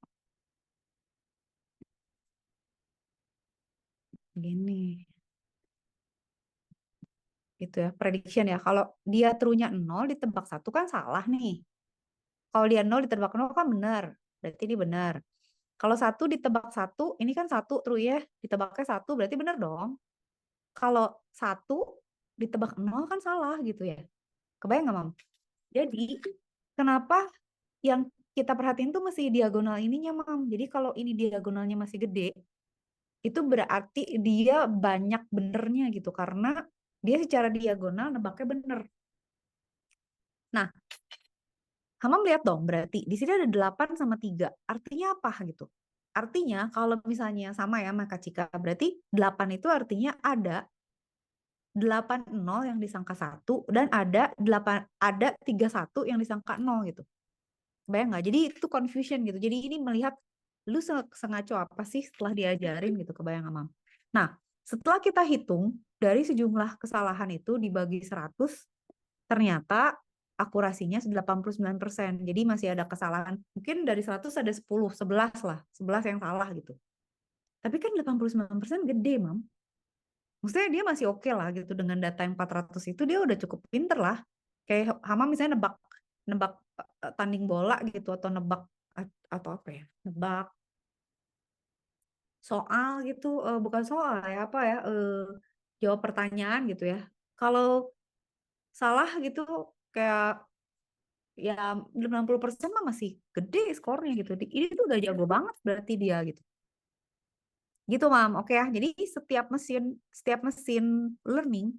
Gini. Gitu ya. Prediction ya. Kalau dia true-nya 0, ditebak 1 kan salah nih. Kalau dia 0 ditebak 0 kan benar. Berarti ini benar. Kalau 1 ditebak 1, ini kan 1 true ya. Ditebaknya 1 berarti benar dong. Kalau 1 ditebak 0 kan salah gitu ya. Kebayang nggak, Mam? Jadi, kenapa yang kita perhatiin tuh masih diagonal ininya, Mam. Jadi kalau ini diagonalnya masih gede, itu berarti dia banyak benernya gitu. Karena dia secara diagonal nebaknya bener. Nah, Hamam lihat dong berarti di sini ada 8 sama 3. Artinya apa gitu? Artinya kalau misalnya sama ya sama Kak Cika, berarti 8 itu artinya ada 8 0 yang disangka 1 dan ada 3 1 yang disangka 0 gitu. Bayang nggak? Jadi itu confusion gitu. Jadi ini melihat lu sengaco apa sih setelah diajarin gitu, kebayang nggak, Mam? Nah, setelah kita hitung dari sejumlah kesalahan itu dibagi 100, ternyata akurasinya 89%. Jadi masih ada kesalahan. Mungkin dari 100 ada 10, 11 lah. 11 yang salah gitu. Tapi kan 89% gede, Mam. Maksudnya dia masih oke lah gitu dengan data yang 400 itu dia udah cukup pinter lah. Kayak Hama misalnya nebak nebak tanding bola gitu atau nebak atau apa ya? Nebak soal gitu, bukan soal ya apa ya? Jawab pertanyaan gitu ya. Kalau salah gitu kayak ya 90% mah masih gede skornya gitu. Ini tuh udah jago banget berarti dia gitu. Gitu, Mam. Oke ya. Jadi setiap mesin learning,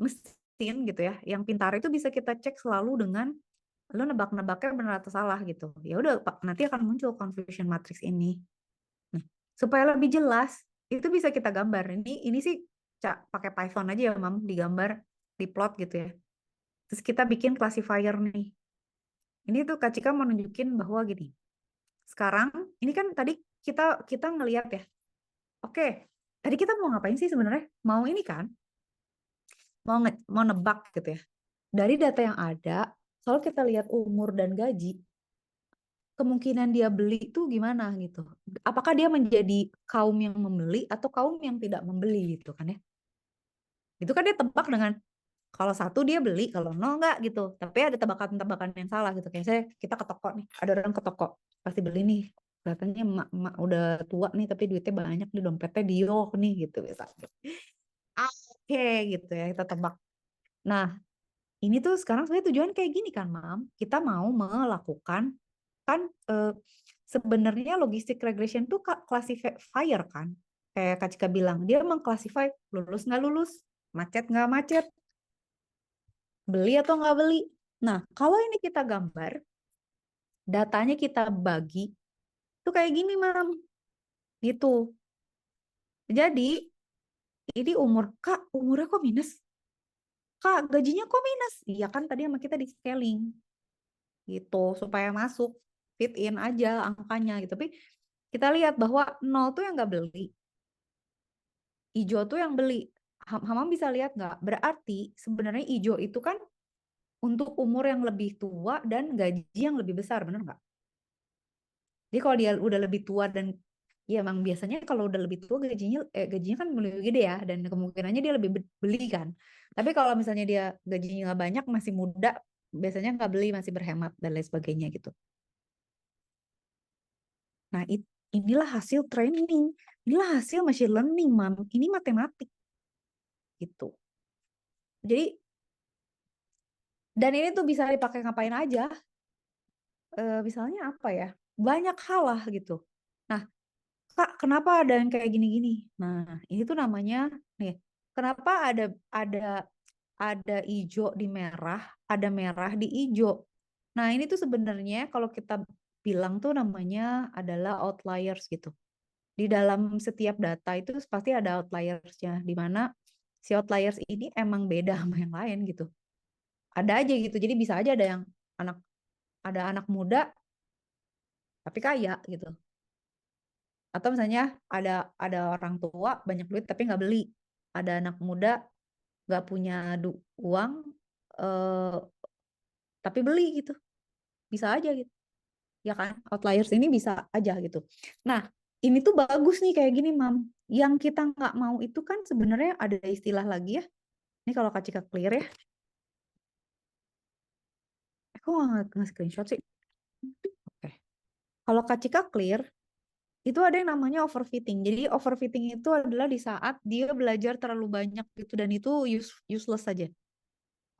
mesin gitu ya, yang pintar itu bisa kita cek selalu dengan lu nebak-nebaknya benar atau salah gitu. Ya udah, nanti akan muncul confusion matrix ini. Nah, supaya lebih jelas, itu bisa kita gambar. Ini sih pakai Python aja ya, Mam, digambar, diplot gitu ya. Terus kita bikin classifier nih. Ini tuh Kak Cika mau nunjukin bahwa gini. Sekarang ini kan tadi kita kita ngelihat ya. Oke, tadi kita mau ngapain sih sebenarnya? Mau ini kan? Mau nebak gitu ya. Dari data yang ada, kalau kita lihat umur dan gaji, kemungkinan dia beli itu gimana gitu. Apakah dia menjadi kaum yang membeli atau kaum yang tidak membeli gitu kan ya. Itu kan dia tebak dengan kalau 1 dia beli, kalau 0 enggak gitu. Tapi ada tebakan-tebakan yang salah gitu. Kayak saya kita ke toko nih, ada orang ke toko, pasti beli nih. Kelihatannya emak udah tua nih tapi duitnya banyak di dompetnya Dio nih gitu misalnya. Oke gitu ya kita tebak. Nah, ini tuh sekarang sebenarnya tujuan kayak gini kan, Mam. Kita mau melakukan kan sebenarnya logistic regression tuh classifier kan. Kayak Kak Cika bilang, dia mengclassify lulus nggak lulus, macet nggak macet, beli atau nggak beli. Nah, kalau ini kita gambar, datanya kita bagi, tuh kayak gini, Mam. Gitu. Jadi, ini Kak, umurnya kok minus? Kak, gajinya kok minus? Iya kan tadi sama kita di scaling. Gitu, supaya masuk, fit in aja angkanya gitu. Tapi kita lihat bahwa 0 tuh yang nggak beli, hijau tuh yang beli. Hamam bisa lihat nggak? Berarti sebenarnya hijau itu kan untuk umur yang lebih tua dan gaji yang lebih besar, bener nggak? Jadi kalau dia udah lebih tua dan ya emang biasanya kalau udah lebih tua gajinya kan lebih gede ya dan kemungkinannya dia lebih beli kan. Tapi kalau misalnya dia gajinya nggak banyak masih muda, biasanya nggak beli masih berhemat dan lain sebagainya gitu. Nah, inilah hasil training. Inilah hasil machine learning, Mam. Ini matematik. Gitu. Jadi, dan ini tuh bisa dipakai ngapain aja. Misalnya apa ya? Banyak hal lah gitu. Nah, Kak, kenapa ada yang kayak gini-gini? Nah, ini tuh namanya nih. Kenapa ada hijau di merah, ada merah di hijau. Nah, ini tuh sebenarnya kalau kita bilang tuh namanya adalah outliers gitu. Di dalam setiap data itu pasti ada outliersnya, di mana si outliers ini emang beda sama yang lain gitu. Ada aja gitu. Jadi bisa aja anak ada anak muda tapi kaya gitu. Atau misalnya ada orang tua banyak duit tapi nggak beli. Ada anak muda nggak punya uang eh, tapi beli gitu. Bisa aja gitu. Ya kan? Outliers ini bisa aja gitu. Nah, ini tuh bagus nih kayak gini, Mam. Yang kita nggak mau itu kan sebenarnya ada istilah lagi ya. Ini kalau Kak Cika clear ya. Aku nggak screenshot sih. Oke. Kalau Kak Cika clear, itu ada yang namanya overfitting. Jadi overfitting itu adalah di saat dia belajar terlalu banyak gitu dan itu useless saja.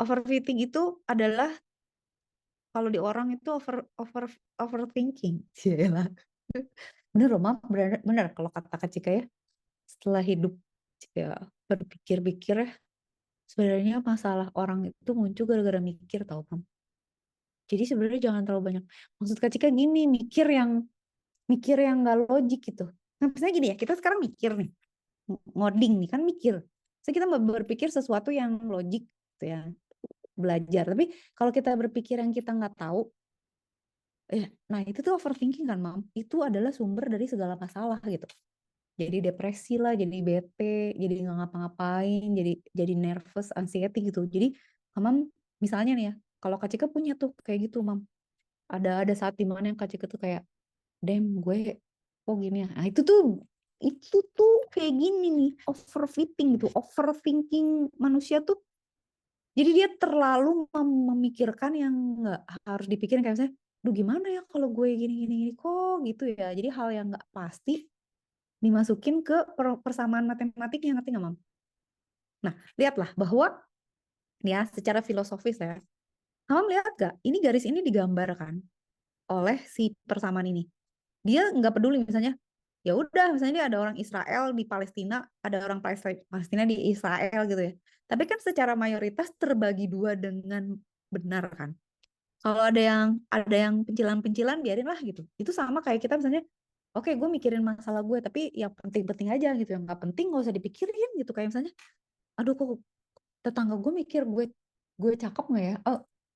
Overfitting itu adalah kalau di orang itu overthinking. Cielah. Bener loh, Mam. Bener, bener kalau kata Kak Cika ya. Setelah hidup ya berpikir-pikir ya, sebenarnya masalah orang itu muncul gara-gara mikir tau, Mam. Jadi sebenarnya jangan terlalu banyak. Maksud Kak Cika gini, mikir yang nggak logik gitu. Nah, misalnya gini ya, kita sekarang mikir nih, ngoding nih kan mikir. So kita berpikir sesuatu yang logik gitu ya, belajar. Tapi kalau kita berpikir yang kita nggak tahu, nah itu tuh overthinking kan, Mam. Itu adalah sumber dari segala masalah gitu. Jadi depresi lah, jadi bete, jadi nggak ngapa-ngapain, jadi nervous, anxiety gitu. Jadi, Mam, misalnya nih ya, kalau Kak Cika punya tuh kayak gitu, Mam. Ada saat dimana yang Kak Cika tuh kayak, damn gue kok gini ya. Nah, itu tuh kayak gini nih, overfitting gitu, overthinking manusia tuh. Jadi dia terlalu memikirkan yang nggak harus dipikirin kayak misalnya, duh gimana ya kalau gue gini kok gitu ya. Jadi hal yang nggak pasti dimasukin ke persamaan matematiknya, ngerti nggak, Mam? Nah, lihatlah bahwa ya secara filosofis ya, Mam lihat gak? Ini garis ini digambarkan oleh si persamaan ini. Dia nggak peduli misalnya, ya udah misalnya dia ada orang Israel di Palestina, ada orang Palestina di Israel gitu ya. Tapi kan secara mayoritas terbagi dua dengan benar kan. Kalau ada yang pencilan-pencilan biarin lah gitu. Itu sama kayak kita misalnya, oke gue mikirin masalah gue tapi yang penting-penting aja gitu, yang nggak penting nggak usah dipikirin gitu. Kayak misalnya, aduh kok tetangga gue mikir gue cakep nggak ya,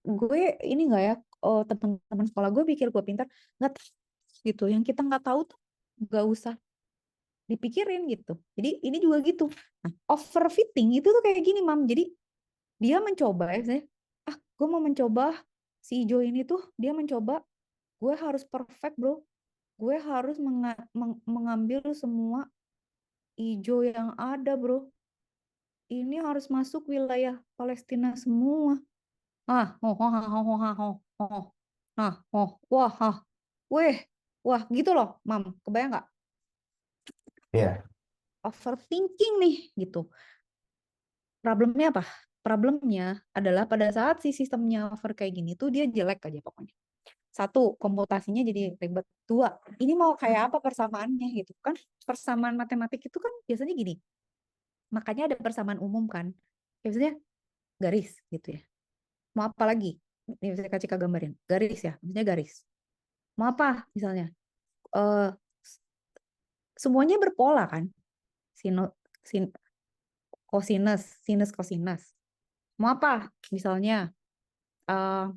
gue ini nggak ya, teman-teman sekolah gue pikir gue pintar, nggak gitu. Yang kita nggak tahu tuh nggak usah dipikirin gitu. Jadi ini juga gitu. Nah, overfitting itu tuh kayak gini, Mam. Jadi dia mencoba ya misalnya, gue mau mencoba si hijau ini tuh, dia mencoba, gue harus perfect bro, gue harus mengambil semua hijau yang ada bro, ini harus masuk wilayah Palestina semua. Wah, weh, wah gitu loh, Mam, kebayang nggak? Iya. Overthinking nih, gitu. Problemnya apa? Problemnya adalah pada saat si sistemnya over kayak gini tuh dia jelek aja pokoknya. Satu, komputasinya jadi ribet. Dua, ini mau kayak apa persamaannya gitu kan? Persamaan matematik itu kan biasanya gini. Makanya ada persamaan umum kan. Biasanya garis gitu ya. Mau apa lagi? Ini bisa kasih gambarin. Garis ya, maksudnya garis. Mau apa misalnya? eh Semuanya berpola kan? Sino, sin, Cosinus, sinus, cosinus. Mau apa? Misalnya eh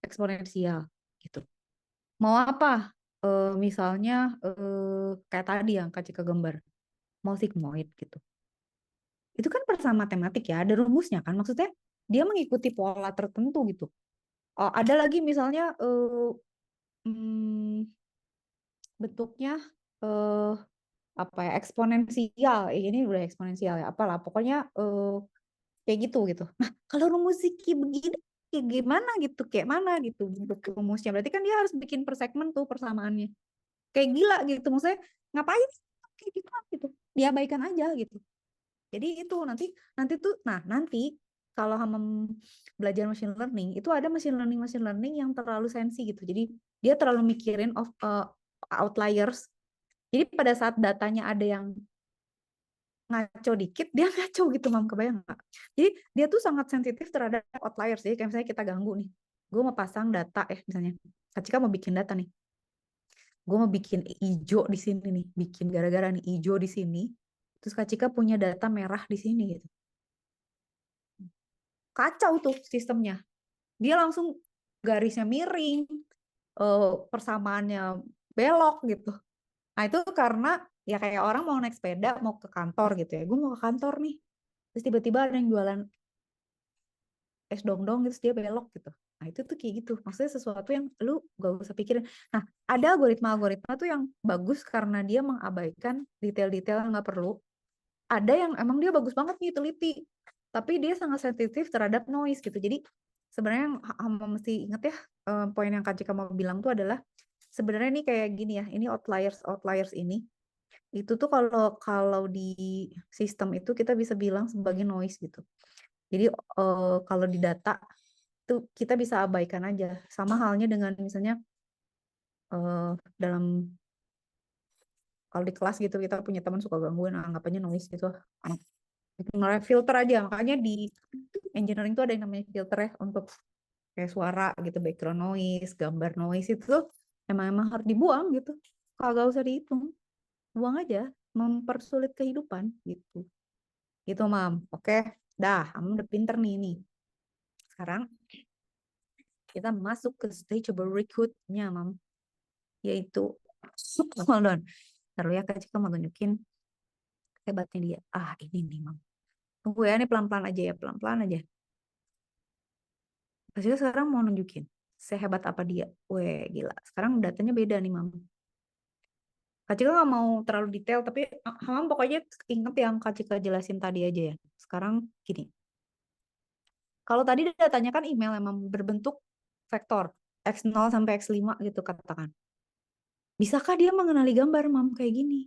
eksponensial gitu. Mau apa? Misalnya kayak tadi yang kasih gambar. Mau sigmoid gitu. Itu kan persamaan matematik ya, ada rumusnya kan. Maksudnya dia mengikuti pola tertentu gitu. Oh, ada lagi misalnya hmm, bentuknya eh apa ya, eksponensial. Ini udah eksponensial ya, apalah pokoknya kayak gitu. Nah, kalau rumus Ziki begini kayak gimana gitu, kayak mana gitu bentuk rumusnya, berarti kan dia harus bikin per segmen tuh persamaannya kayak gila gitu. Maksudnya ngapain kayak gitu diabaikan aja gitu. Jadi itu nanti nanti tuh nah nanti kalau belajar machine learning itu ada machine learning yang terlalu sensi gitu. Jadi dia terlalu mikirin outliers. Jadi pada saat datanya ada yang ngaco dikit dia ngaco gitu mam, kebayang nggak? Jadi dia tuh sangat sensitif terhadap outliers. Jadi kayak misalnya kita ganggu nih, gue mau pasang data misalnya Kak Cika mau bikin data nih, gue mau bikin hijau di sini nih, bikin gara-gara nih hijau di sini, terus Kak Cika punya data merah di sini gitu, kacau tuh sistemnya. Dia langsung garisnya miring, persamaannya belok gitu. Nah itu karena ya kayak orang mau naik sepeda mau ke kantor gitu ya, gue mau ke kantor nih, terus tiba-tiba ada yang jualan es dong-dong gitu, terus dia belok gitu. Nah itu tuh kayak gitu, maksudnya sesuatu yang lu gak usah pikirin. Nah ada algoritma tuh yang bagus karena dia mengabaikan detail-detail yang nggak perlu. Ada yang emang dia bagus banget nih teliti, tapi dia sangat sensitif terhadap noise gitu. Jadi sebenarnya yang Hama mesti inget ya, poin yang Kak Cika mau bilang tuh adalah sebenarnya ini kayak gini ya, ini outliers ini itu tuh kalau kalau di sistem itu kita bisa bilang sebagai noise gitu. Jadi kalau di data tuh kita bisa abaikan aja. Sama halnya dengan misalnya dalam kalau di kelas gitu kita punya teman suka gangguin, anggapannya noise gitu. Filter aja, makanya di engineering tuh ada yang namanya filter ya untuk kayak suara gitu, background noise, gambar noise itu tuh emang harus dibuang gitu, kagak usah dihitung, buang aja, mempersulit kehidupan gitu mam. Oke dah, kamu udah pinter nih. Sekarang kita masuk ke stage berikutnya mam, yaitu hold on, taruh ya Kak Cika mau tunjukin hebatnya dia. Ini nih mam, tunggu ya, ini pelan-pelan aja ya, pelan-pelan aja. Kak Cika sekarang mau nunjukin sehebat apa dia. Weh gila, sekarang datanya beda nih mam. Kak Cika nggak mau terlalu detail, tapi mam pokoknya inget yang Kak Cika jelasin tadi aja ya. Sekarang gini, kalau tadi datanya kan email emang berbentuk vektor X0 sampai X5 gitu katakan. Bisakah dia mengenali gambar mam kayak gini?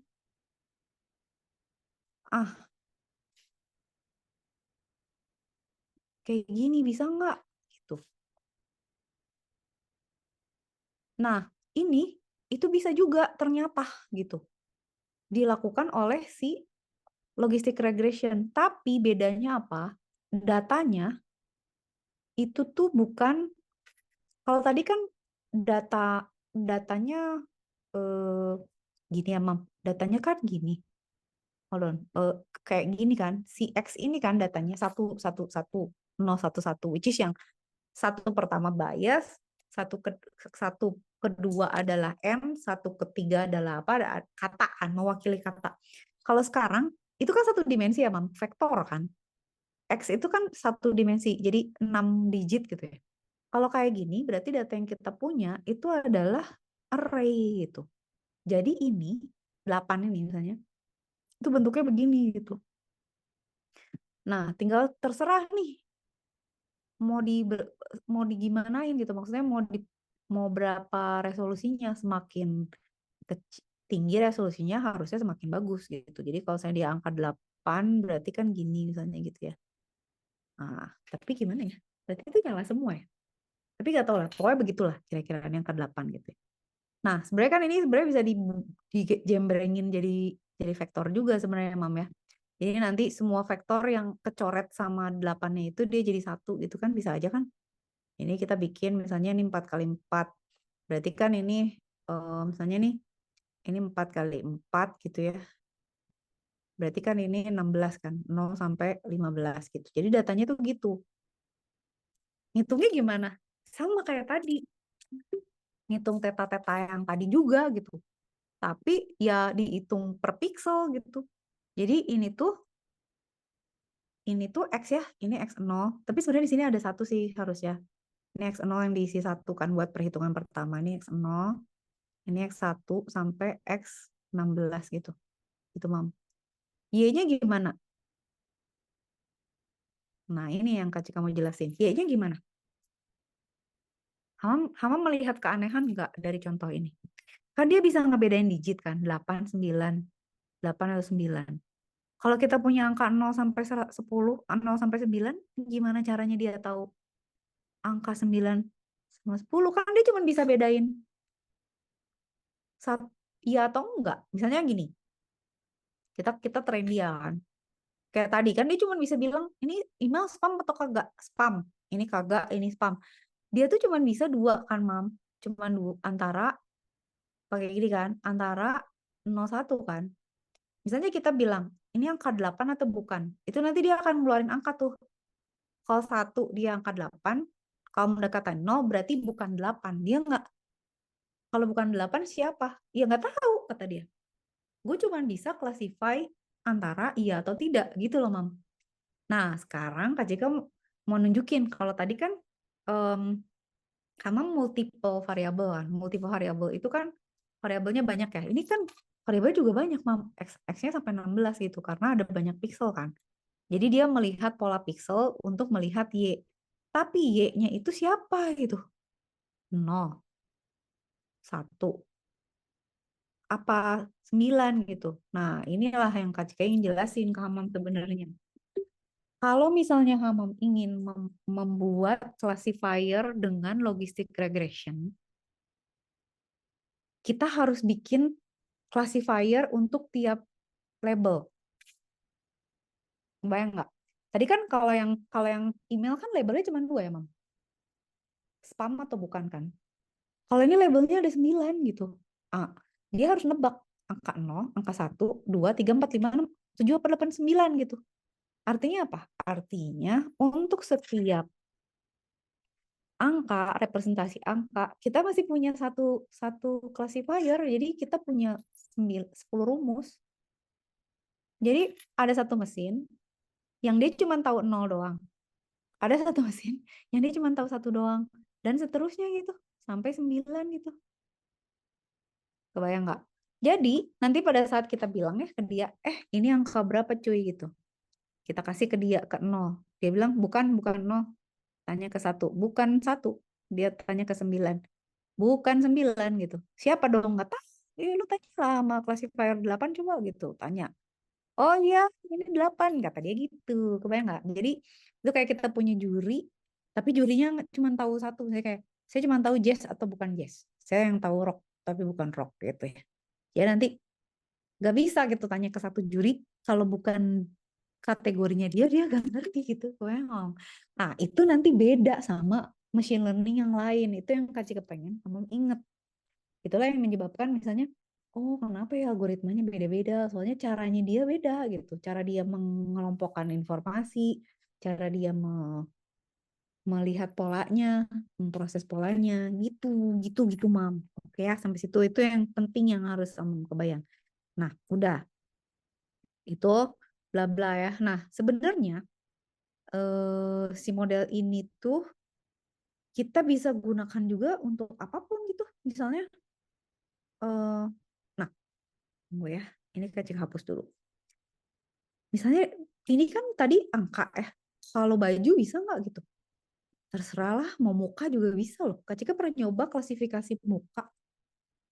Kayak gini bisa nggak? Gitu. Nah, ini itu bisa juga ternyata gitu. Dilakukan oleh si logistic regression. Tapi bedanya apa? Datanya itu tuh bukan, kalau tadi kan datanya gini ya mam, datanya kan gini. Hold on, kayak gini kan, si X ini kan datanya 111 which is yang satu pertama bias, satu kedua adalah M, satu ketiga adalah apa, kata kan, mewakili kata. Kalau sekarang itu kan satu dimensi ya mam, vektor kan. X itu kan satu dimensi, jadi 6 digit gitu ya. Kalau kayak gini berarti data yang kita punya itu adalah array gitu. Jadi ini 8 ini misalnya itu bentuknya begini gitu. Nah, tinggal terserah nih mau digimanain gitu. Maksudnya mau berapa resolusinya, semakin tinggi resolusinya harusnya semakin bagus gitu. Jadi kalau saya di angka 8 berarti kan gini misalnya gitu ya. Nah, tapi gimana ya? Berarti itu nyala semua ya. Tapi gak tahu lah, pokoknya begitulah kira-kira yang ke-8 gitu ya. Nah, sebenarnya kan ini sebenarnya bisa dijembrengin jadi vektor juga sebenarnya mam ya. Jadi nanti semua vektor yang kecoret sama 8-nya itu dia jadi 1 gitu kan, bisa aja kan. Ini kita bikin misalnya ini 4 kali 4. Berarti kan ini misalnya nih ini 4 kali 4 gitu ya. Berarti kan ini 16 kan, 0 sampai 15 gitu. Jadi datanya tuh gitu. Ngitungnya gimana? Sama kayak tadi. Ngitung teta-teta yang tadi juga gitu. Tapi ya dihitung per pixel gitu. Jadi ini tuh X ya, ini X0. Tapi sebenarnya di sini ada 1 sih harusnya. Ini X0 yang diisi 1 kan buat perhitungan pertama. Ini X0, ini X1 sampai X16 gitu. Itu mam. Y-nya gimana? Nah ini yang Kak Cika mau jelasin. Y-nya gimana? Hama melihat keanehan nggak dari contoh ini? Kan dia bisa ngebedain digit kan, 8, 9, 8 atau 9. Kalau kita punya angka 0 sampai 10, 0 sampai 9, gimana caranya dia tahu angka 9 sama 10? Kan dia cuma bisa bedain iya atau enggak. Misalnya gini, kita train dia kan. Kayak tadi kan dia cuma bisa bilang ini email spam atau kagak spam. Ini kagak, ini spam. Dia tuh cuma bisa dua kan, Mam. Cuma antara pakai gini kan, antara 01 kan. Misalnya kita bilang ini angka 8 atau bukan. Itu nanti dia akan ngeluarin angka tuh. Kalau 1 dia angka 8, kalau mendekatkan 0 berarti bukan 8. Dia nggak, kalau bukan 8 siapa? Ya nggak tahu kata dia. Gue cuma bisa classify antara iya atau tidak gitu loh, Mam. Nah, sekarang Kak Jika mau nunjukin kalau tadi kan karena multiple variable kan. Multiple variable itu kan variabelnya banyak ya. Ini kan variabel juga banyak, Mam. X-nya sampai 16 gitu karena ada banyak pixel kan. Jadi dia melihat pola pixel untuk melihat Y. Tapi Y-nya itu siapa gitu? 0, 1, apa 9 gitu. Nah, inilah yang Kak Cika ingin jelasin ke Hamam sebenarnya. Kalau misalnya Hamam ingin membuat classifier dengan logistic regression, kita harus bikin classifier untuk tiap label. Bayang nggak? Tadi kan kalau yang email kan labelnya cuma 2 ya, Mam. Spam atau bukan kan? Kalau ini labelnya ada 9 gitu. Dia harus nebak angka 0, angka 1, 2, 3, 4, 5, 6, 7, 8, 9 gitu. Artinya apa? Artinya untuk setiap angka, representasi angka, kita masih punya satu classifier, jadi kita punya 10 rumus. Jadi ada satu mesin yang dia cuma tahu 0 doang. Ada satu mesin yang dia cuma tahu 1 doang. Dan seterusnya gitu, sampai 9 gitu. Kebayang nggak? Jadi nanti pada saat kita bilang ya ke dia, ini angka berapa cuy gitu. Kita kasih ke dia ke 0. Dia bilang bukan 0. Tanya ke 1, bukan 1. Dia tanya ke 9. Bukan 9 gitu. Siapa dong? Nggak tahu. Lu tanya lah sama classifier 8 coba gitu. Tanya. Oh iya, ini 8. Kata dia gitu. Kebayang nggak? Jadi itu kayak kita punya juri, tapi jurinya cuma tahu satu. Saya cuma tahu jazz atau bukan jazz. Saya yang tahu rock, tapi bukan rock gitu ya. Ya nanti nggak bisa gitu tanya ke satu juri kalau bukan kategorinya dia gak ngerti gitu. Wow. Nah itu nanti beda sama machine learning yang lain. Itu yang Kak Cika pengen kamu inget. Itulah yang menyebabkan misalnya, oh kenapa ya algoritmanya beda-beda, soalnya caranya dia beda gitu. Cara dia mengelompokkan informasi, cara dia melihat polanya, memproses polanya, gitu Mam. Oke ya, sampai situ itu yang penting yang harus kamu kebayang. Nah, udah. Itu bla bla ya. Nah, sebenarnya si model ini tuh kita bisa gunakan juga untuk apapun gitu. Misalnya nah, tunggu ya. Ini Kak hapus dulu. Misalnya ini kan tadi angka ya. Kalau baju bisa nggak gitu? Terserah lah, mau muka juga bisa loh. Kak Cika pernah nyoba klasifikasi muka.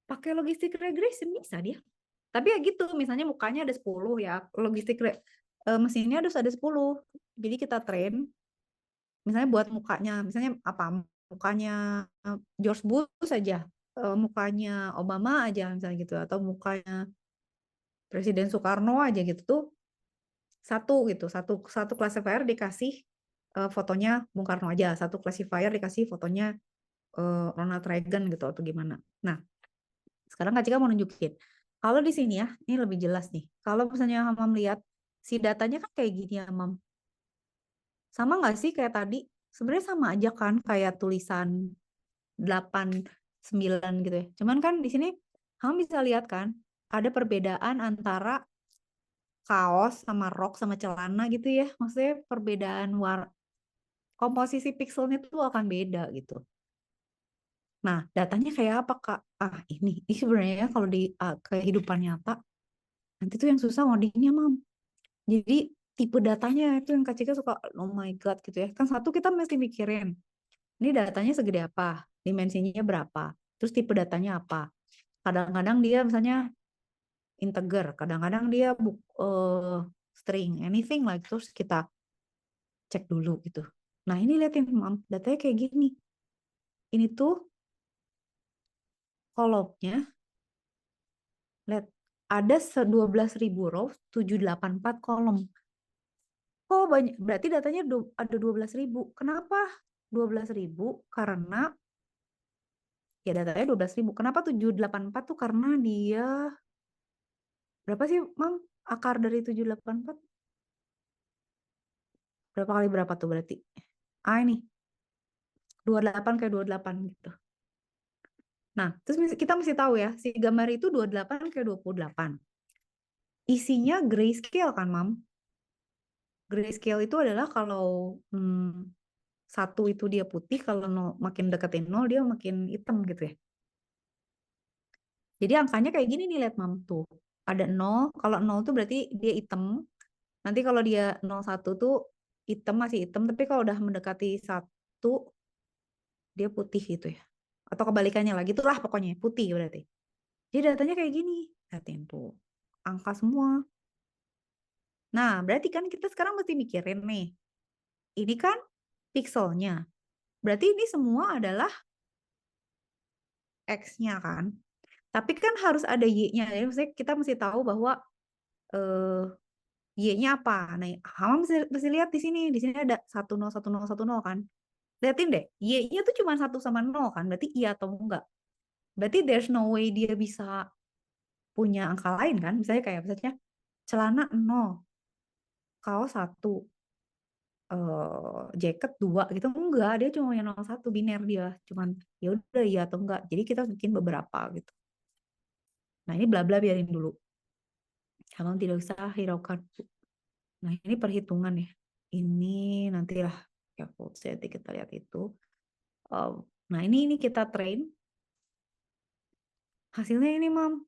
Pakai logistic regression bisa dia. Tapi ya gitu, misalnya mukanya ada 10 ya, mesinnya harus ada 10. Jadi kita train, misalnya buat mukanya, misalnya apa, mukanya George Bush saja, mukanya Obama aja misalnya gitu, atau mukanya Presiden Soekarno aja gitu tuh, satu classifier dikasih fotonya Bung Karno aja, satu classifier dikasih fotonya Ronald Reagan gitu atau gimana. Nah, sekarang Kak Cika mau nunjukin. Kalau di sini ya, ini lebih jelas nih. Kalau misalnya Hamam lihat, si datanya kan kayak gini ya, Mam. Sama nggak sih kayak tadi? Sebenarnya sama aja kan, kayak tulisan 8, 9 gitu ya. Cuman kan di sini Hamam bisa lihat kan, ada perbedaan antara kaos sama rok sama celana gitu ya. Maksudnya perbedaan komposisi pixelnya tuh akan beda gitu. Nah, datanya kayak apa, Kak? Ini sebenarnya kalau di kehidupan nyata, nanti tuh yang susah ngodingnya, Mam. Jadi tipe datanya itu yang Kak Cika suka, oh my God gitu ya. Kan satu kita mesti mikirin, ini datanya segede apa, dimensinya berapa, terus tipe datanya apa. Kadang-kadang dia misalnya integer, kadang-kadang dia string, anything lah, terus kita cek dulu gitu. Nah ini liatin, Mam, datanya kayak gini. Ini tuh kolomnya, lihat, ada 12.000 row, 784 kolom. kok banyak, berarti datanya ada 12.000. Kenapa 12.000? Karena ya datanya 12.000. Kenapa 784 tuh? Karena dia berapa sih, Mam? Akar dari 784? Berapa kali berapa tuh berarti? Ini 28 kayak 28 gitu. Nah, terus kita mesti tahu ya, si gambar itu 28 kayak 28. Isinya grayscale kan, Mam? Grayscale itu adalah kalau satu itu dia putih, kalau makin deketin 0 dia makin hitam gitu ya. Jadi angkanya kayak gini nih, lihat Mam tuh. Ada 0, kalau 0 tuh berarti dia hitam. Nanti kalau dia 01 tuh hitam, masih hitam, tapi kalau udah mendekati 1 dia putih gitu ya. Atau kebalikannya lah, gitulah pokoknya, putih berarti. Jadi datanya kayak gini. Lihatin tuh. Angka semua. Nah, berarti kan kita sekarang mesti mikirin nih. Ini kan pixelnya. Berarti ini semua adalah X-nya kan. Tapi kan harus ada Y-nya. Jadi maksudnya kita mesti tahu bahwa eh, Y-nya apa. Nah, Hama mesti lihat di sini. Di sini ada 10, 10, 10 kan. Lihatin deh. Y-nya tuh cuma 1 sama 0 kan. Berarti iya atau enggak. Berarti there's no way dia bisa punya angka lain kan. Misalnya celana 0, kaos 1, jaket 2 gitu. Enggak, dia cuma yang 01, biner dia. Cuman ya udah iya atau enggak. Jadi kita bikin beberapa gitu. Nah, ini bla bla biarin dulu. Kamu tidak usah hiraukan. Nah, ini perhitungan ya. Ini nantilah ya jadi kita lihat itu. Nah, ini kita train. Hasilnya ini, Mam.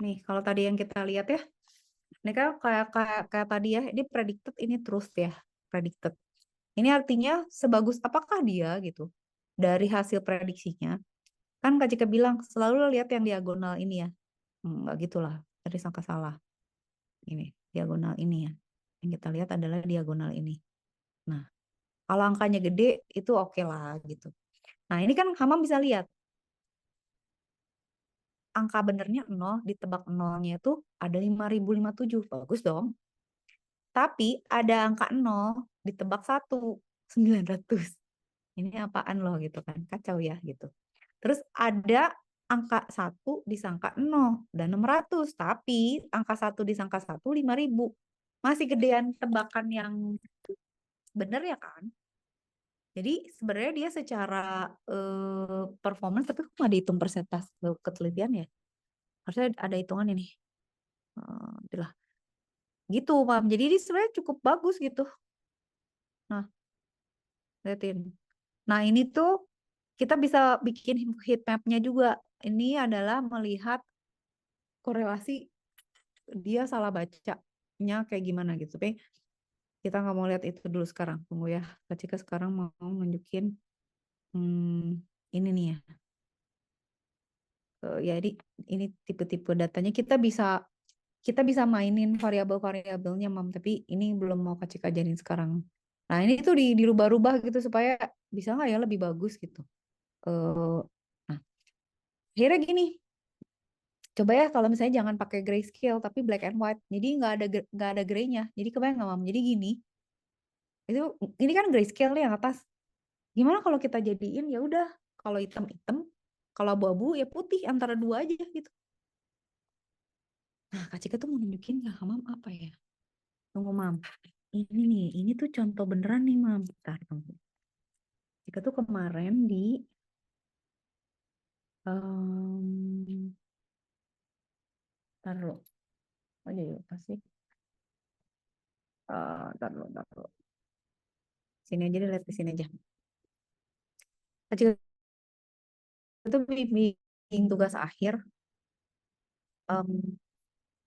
Nih, kalau tadi yang kita lihat ya. Ini kan kayak tadi ya, ini predicted, ini truth ya. Predicted. Ini artinya sebagus apakah dia gitu. Dari hasil prediksinya. Kan Kak Cika bilang, selalu lihat yang diagonal ini ya. Enggak gitulah. Tadi sangka salah. Ini, diagonal ini ya. Yang kita lihat adalah diagonal ini. Nah, kalau angkanya gede, itu oke lah gitu. Nah, ini kan Hamam bisa lihat. Angka benernya 0, ditebak 0-nya itu ada 5.057. Bagus dong. Tapi ada angka 0, ditebak 1, 900. Ini apaan loh gitu kan. Kacau ya gitu. Terus ada angka 1 disangka 0 dan 600. Tapi angka 1 disangka 1, 5.000. Masih gedean tebakan yang bener ya kan? Jadi sebenarnya dia secara performance, tapi kok nggak dihitung persentase ketelitian ya? Harusnya ada hitungan ini. Itulah. Gitu, Pam. Jadi ini sebenarnya cukup bagus gitu. Nah, liatin. Nah, ini tuh kita bisa bikin heat map-nya juga. Ini adalah melihat korelasi dia salah bacanya kayak gimana gitu. Tapi kita nggak mau lihat itu dulu sekarang. Tunggu ya. Kak Cika sekarang mau nunjukin ini nih ya. Jadi ini tipe-tipe datanya kita bisa mainin variabel-variabelnya, Mam, tapi ini belum mau Kak Cika ajarin sekarang. Nah, ini tuh dirubah-rubah gitu supaya bisa nggak ya lebih bagus gitu. Nah, akhirnya gini, coba ya kalau misalnya jangan pakai grayscale tapi black and white, jadi nggak ada graynya. Jadi kebayang nggak, Mam? Jadi gini, itu ini kan grayscale yang atas. Gimana kalau kita jadiin ya udah, kalau hitam hitam, kalau abu-abu ya putih, antara dua aja gitu. Nah, Kak Cika tuh mau nunjukin nggak ke Mam apa ya? Tunggu, Mam. Ini nih, ini tuh contoh beneran nih, Mam. Bentar, tunggu. Cika tuh kemarin di taruh. Oh iya, pasti. Taruh. Sini aja deh, lihat di sini aja. Kak Cika tuh bimbing tugas akhir.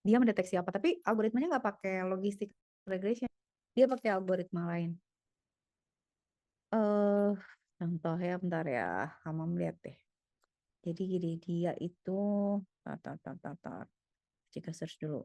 Dia mendeteksi apa, tapi algoritmanya nggak pakai logistic regression. Dia pakai algoritma lain. Contoh ya, bentar ya, kamu lihat deh. Jadi gini, dia itu jika search dulu.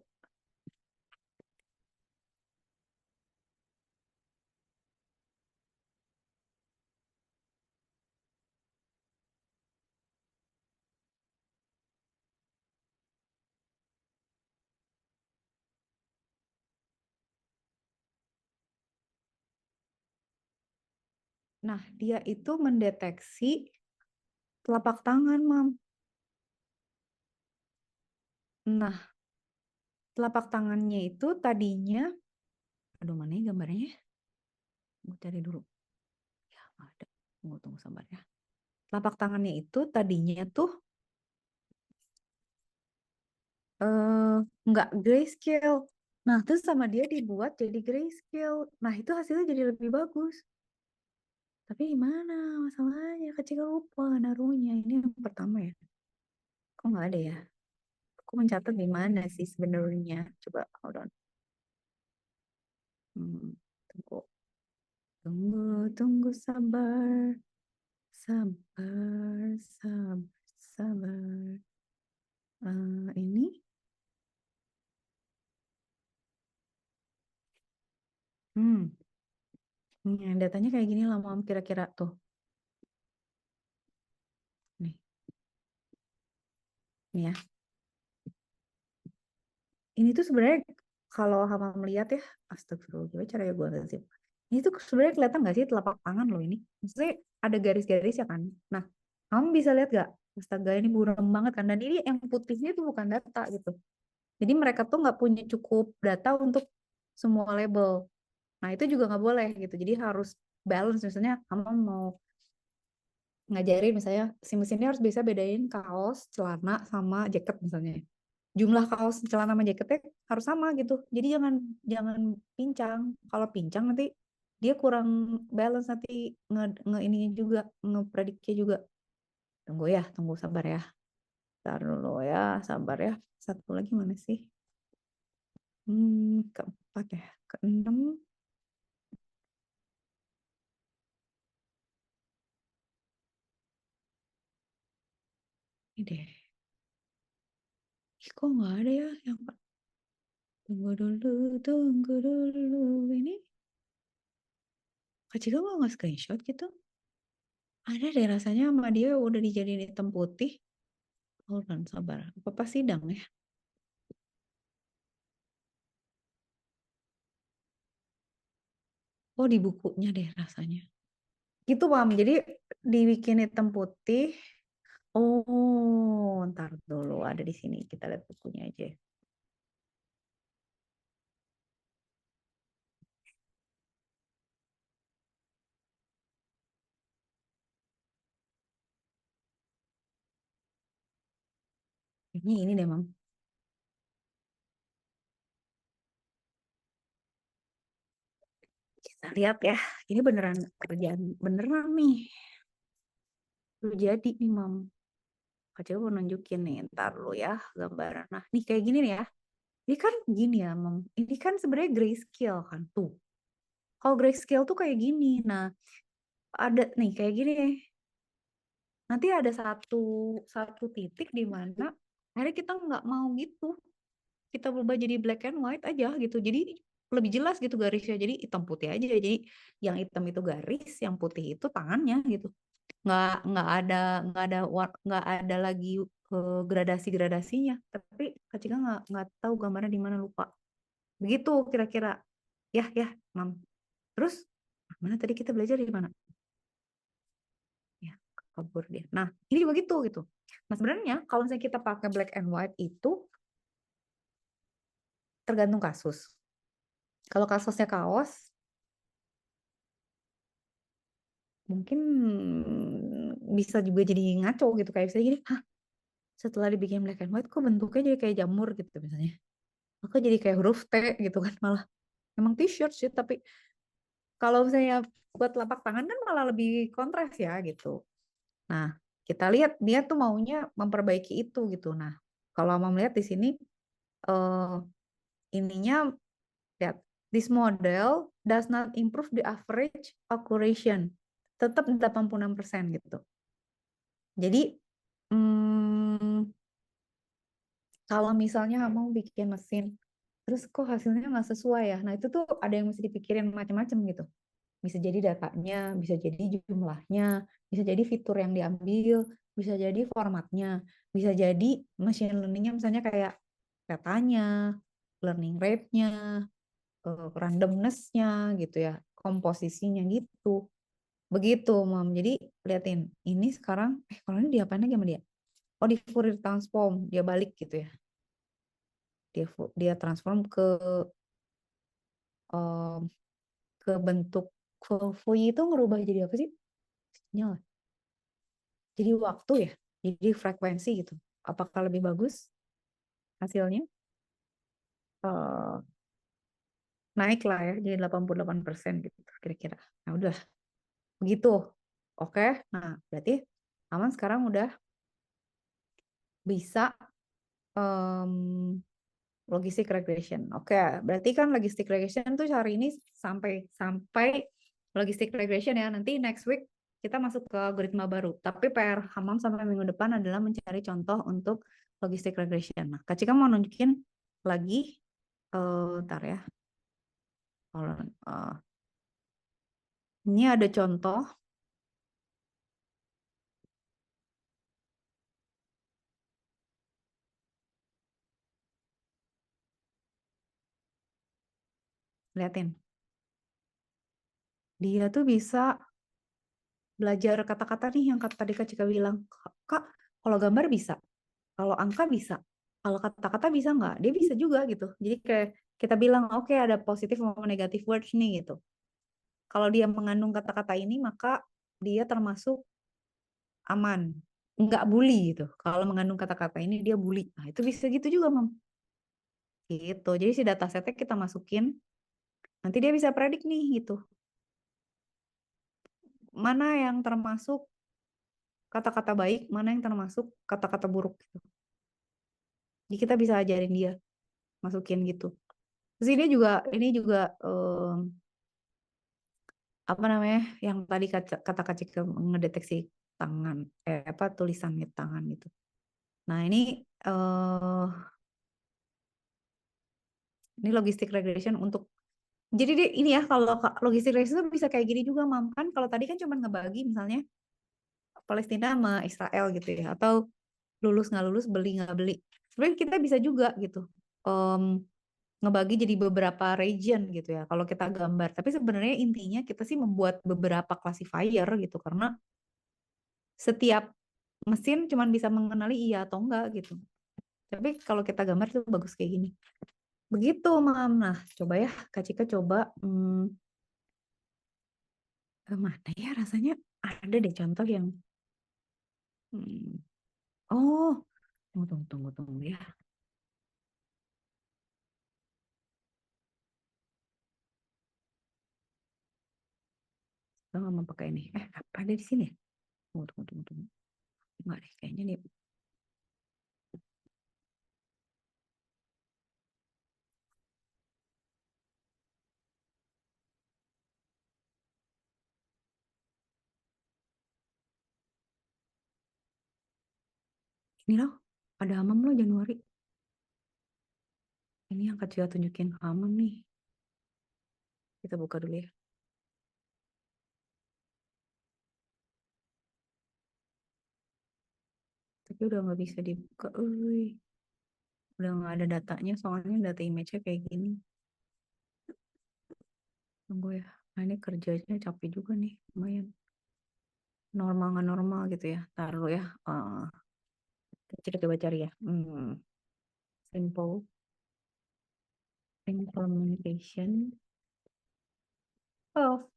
Nah, dia itu mendeteksi telapak tangan, Mam. Nah, telapak tangannya itu tadinya, aduh mana ya gambarnya? Gue cari dulu. Ya, nggak ada. Tunggu sabar ya. Telapak tangannya itu tadinya tuh nggak grayscale. Nah, terus sama dia dibuat jadi grayscale. Nah, itu hasilnya jadi lebih bagus. Tapi gimana masalahnya? Kecil lupa naruhnya. Ini yang pertama ya. Kok nggak ada ya? Aku mencatat di mana sih sebenarnya? Coba hold on. Tunggu. Tunggu sabar. Sabar. Ini datanya kayak gini lah, Mam, kira-kira tuh. Nih. Nih ya. Ini tuh sebenarnya kalau Hama melihat ya, astagfirullah, gimana cara ya gue ngasih. Ini tuh sebenarnya kelihatan nggak sih telapak tangan lo ini? Maksudnya ada garis-garis ya kan? Nah, kamu bisa lihat gak? Astaga, ini buram banget kan? Dan ini yang putihnya itu bukan data gitu. Jadi mereka tuh nggak punya cukup data untuk semua label. Nah, itu juga nggak boleh gitu. Jadi harus balance. Misalnya kamu mau ngajarin misalnya si mesinnya harus bisa bedain kaos, celana, sama jaket misalnya. Jumlah kaos, celana, sama jaketnya harus sama gitu. Jadi jangan jangan pincang. Kalau pincang nanti dia kurang balance, nanti nge ininya juga, ngeprediknya juga. Tunggu sabar ya. Ntar dulu ya, sabar ya. Satu lagi mana sih? Keempat ya, keenam. Ini deh. Ih, kok nggak ada ya yang tunggu dulu ini. Kak Cika mau nggak screenshot gitu? Ada deh rasanya sama dia udah dijadiin hitam putih. Hold on, sabar. Apa pas sidang ya? Oh, di bukunya deh rasanya. Gitu, Pam. Jadi dibikin hitam putih. Oh, ntar dulu ada di sini. Kita lihat bukunya aja. Ini deh, Mam. Kita lihat ya. Ini beneran kerjaan beneran nih. Lu jadi nih, Mam. Coba mau nunjukin nih. Ntar lu ya gambaran. Nah, nih kayak gini nih ya. Ini kan gini ya, Mam. Ini kan sebenarnya grayscale kan tuh. Kalau grayscale tuh kayak gini. Nah, ada nih kayak gini. Nanti ada satu titik di mana akhirnya kita nggak mau gitu. Kita berubah jadi black and white aja gitu. Jadi lebih jelas gitu garisnya. Jadi hitam putih aja. Jadi yang hitam itu garis, yang putih itu tangannya gitu. Nggak ada lagi gradasi-gradasinya. Tapi Kak Cika nggak tahu gambarnya di mana, lupa. Begitu kira-kira. Ya, Mam. Terus mana tadi kita belajar di mana? Ya, kabur dia. Nah, ini juga gitu. Nah, sebenarnya kalau misalnya kita pakai black and white itu tergantung kasus. Kalau kasusnya kaos, mungkin bisa juga jadi ngaco gitu. Kayak misalnya gini, hah, setelah dibikin black and white, kok bentuknya jadi kayak jamur gitu misalnya. Maka jadi kayak huruf T gitu kan, malah emang t-shirt sih, tapi kalau misalnya buat telapak tangan kan malah lebih kontras ya gitu. Nah, kita lihat dia tuh maunya memperbaiki itu gitu. Nah, kalau mau melihat di sini ininya, lihat, this model does not improve the average accuracy. Tetap 86% gitu. Jadi kalau misalnya kamu bikin mesin terus kok hasilnya nggak sesuai ya, nah itu tuh ada yang mesti dipikirin macam-macam gitu. Bisa jadi datanya, bisa jadi jumlahnya, bisa jadi fitur yang diambil, bisa jadi formatnya, bisa jadi machine learningnya misalnya kayak petanya, learning rate-nya, randomness-nya gitu ya, komposisinya gitu. Begitu, Mam. Jadi liatin, ini sekarang, kalau ini diapain lagi sama dia? Oh, di Fourier transform, dia balik gitu ya. Dia transform em, ke bentuk Fourier itu ngerubah jadi apa sih? Sinyal. Jadi waktu ya, jadi frekuensi gitu. Apakah lebih bagus hasilnya? Eh, naik lah ya, jadi 88% gitu kira-kira. Nah udah, begitu. Oke, nah berarti aman sekarang udah bisa em, logistic regression. Oke, berarti kan logistic regression tuh hari ini sampai sampai logistic regression ya. Nanti next week kita masuk ke algoritma baru. Tapi PR Hamam sampai minggu depan adalah mencari contoh untuk logistic regression. Nah, Kak Cika mau nunjukin lagi, ntar ya. Kalau ini ada contoh. Liatin. Dia tuh bisa belajar kata-kata nih yang tadi Kak Cika bilang. Kak, kalau gambar bisa. Kalau angka bisa. Kalau kata-kata bisa nggak? Dia bisa juga gitu. Jadi kayak kita bilang, oke ada positif maupun negatif words nih gitu. Kalau dia mengandung kata-kata ini, maka dia termasuk aman. Nggak bully gitu. Kalau mengandung kata-kata ini, dia bully. Nah, itu bisa gitu juga, Mam. Gitu. Jadi si datasetnya kita masukin, nanti dia bisa predik nih gitu. Mana yang termasuk kata-kata baik, mana yang termasuk kata-kata buruk gitu. Jadi kita bisa ajarin dia, masukin gitu. Terus ini juga apa namanya yang tadi kata Kak Cika ngedeteksi tangan apa tulisan di tangan gitu. Nah ini logistic regression untuk jadi ini ya kalau logistic regression itu bisa kayak gini juga Mam kan kalau tadi kan cuma ngebagi misalnya Palestina sama Israel gitu ya atau lulus nggak lulus beli nggak beli. Sebenarnya kita bisa juga gitu. Em, ngebagi jadi beberapa region gitu ya kalau kita gambar tapi sebenarnya intinya kita sih membuat beberapa classifier gitu karena setiap mesin cuma bisa mengenali iya atau enggak gitu. Tapi kalau kita gambar itu bagus kayak gini. Begitu, Mam. Nah, coba ya, Kak Cika coba. Mana ya rasanya ada deh contoh yang. Oh, tunggu ya. Kita nggak mau pakai ini. Apa ada di sini? Tunggu. Enggak deh, kayaknya nih. Ini loh, ada Hamam loh Januari. Ini yang Kak Cika tunjukin Hamam nih. Kita buka dulu ya. Tapi udah nggak bisa dibuka. Udah nggak ada datanya, soalnya data image-nya kayak gini. Tunggu ya. Nah, ini kerjanya capek juga nih, lumayan. Normal nggak normal gitu ya. Taruh ya. Kita coba cari ya. Simple implementation of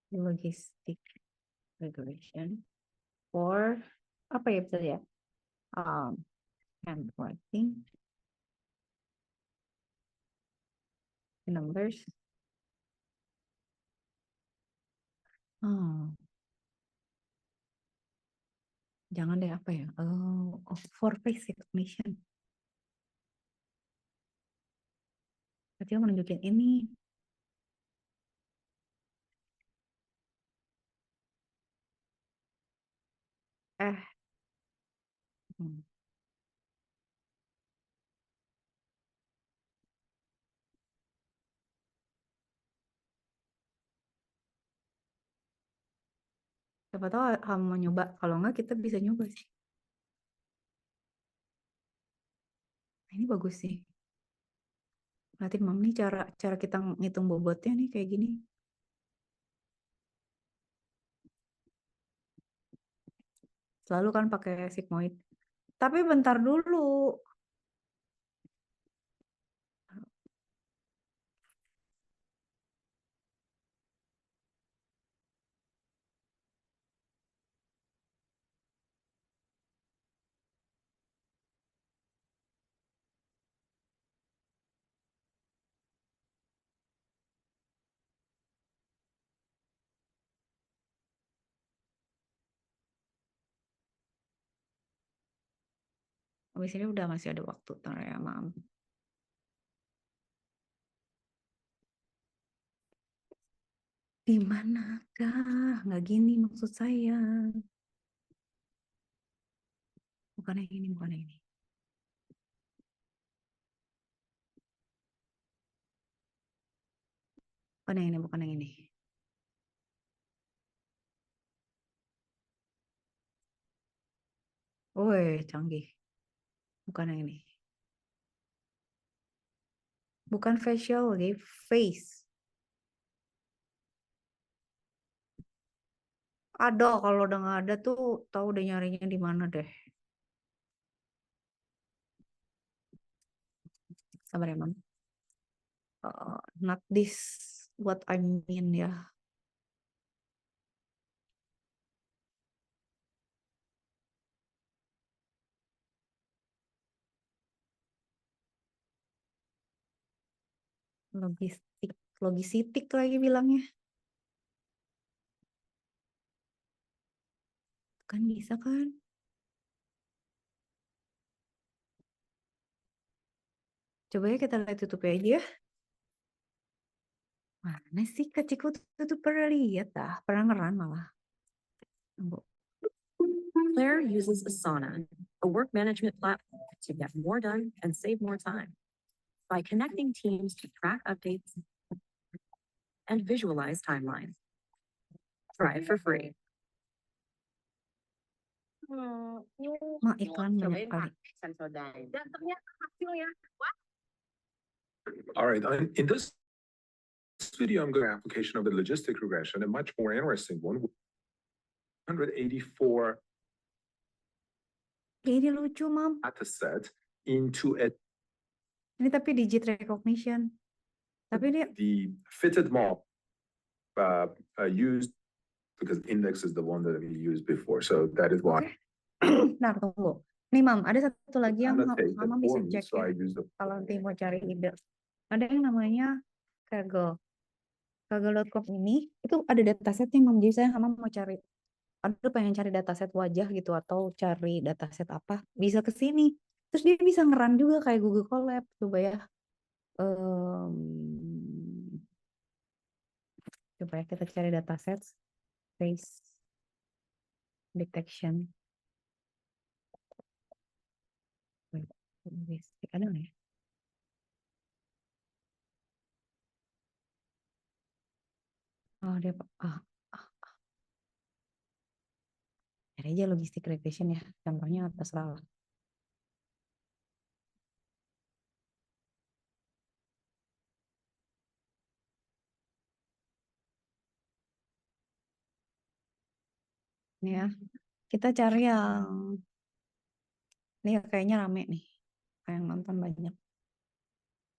logistic regression for apa ya bisa ya? Handwriting numbers. Jangan deh apa ya? For face recognition. Berarti mau nunjukin ini. Hmm. Siapa tahu kamu mau nyoba. Kalau enggak kita bisa nyoba sih. Nah, ini bagus sih. Berarti Mam nih cara kita ngitung bobotnya nih kayak gini. Selalu kan pakai sigmoid. Tapi bentar dulu. Habis ini udah masih ada waktu. Ntar ya, maaf. Di manakah? Nggak gini maksud saya. Bukan yang ini, bukan yang ini. Bukan yang ini, bukan yang ini. Woi, canggih. Bukan yang ini. Bukan facial, face. Ada, kalau udah nggak ada tuh tahu udah nyarinya di mana deh. Sabar ya, Mam. Not this what I mean ya. Logistik lagi bilangnya. Kan bisa kan? Coba ya kita lihat tutup aja ya. Mana sih keciku tutup pernah lihat dah. Pernah ngeran malah. Tunggu. Claire uses Asana, a work management platform, to get more done and save more time by connecting teams to track updates and visualize timelines. Try it for free. Mak iklan banyak kali. All right, in this video, I'm going to application of the logistic regression, a much more interesting one. 184 Ini lucu, Mam. data set into a, Ini tapi digit recognition. Tapi ini the fitted map used because index is the one that we used before. So that is why Nah, tunggu. Nih, Mam, ada satu lagi yang annotate the Mama bisa form. cek So ya. I use the Kalau nanti mau cari ide. Ada yang namanya Kaggle. Kaggle.com ini, itu ada dataset yang Mam, jadi saya sama mau cari. Ada pengen cari dataset wajah gitu, atau cari dataset apa, bisa ke sini. Terus dia bisa ngeran juga kayak Google Colab. Coba ya. Coba ya kita cari dataset. Face detection. Ada nggak ya? Oh, dia cari aja logistik regression ya. Contohnya terserah. Ini ya. Kita cari yang ini kayaknya rame nih. Kayak yang nonton banyak.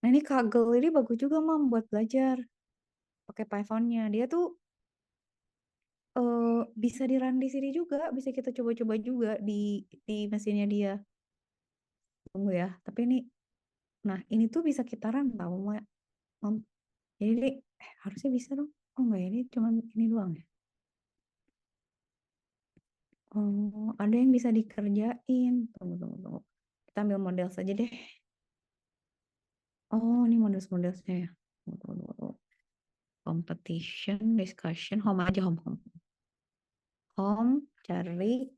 Nah, ini Kaggle ini bagus juga, Mam, buat belajar. Pakai Python-nya. Dia tuh bisa di-run di sini juga, bisa kita coba-coba juga di mesinnya dia. Tunggu ya, tapi ini, nah ini tuh bisa kita run tau, Mam. Jadi harusnya bisa dong. Oh enggak ya, ini cuma ini doang ya. Oh, ada yang bisa dikerjain. Tunggu. Kita ambil model saja deh. Oh, ini model-modelnya ya. Tunggu. Competition, discussion, home aja, home. Home, cari.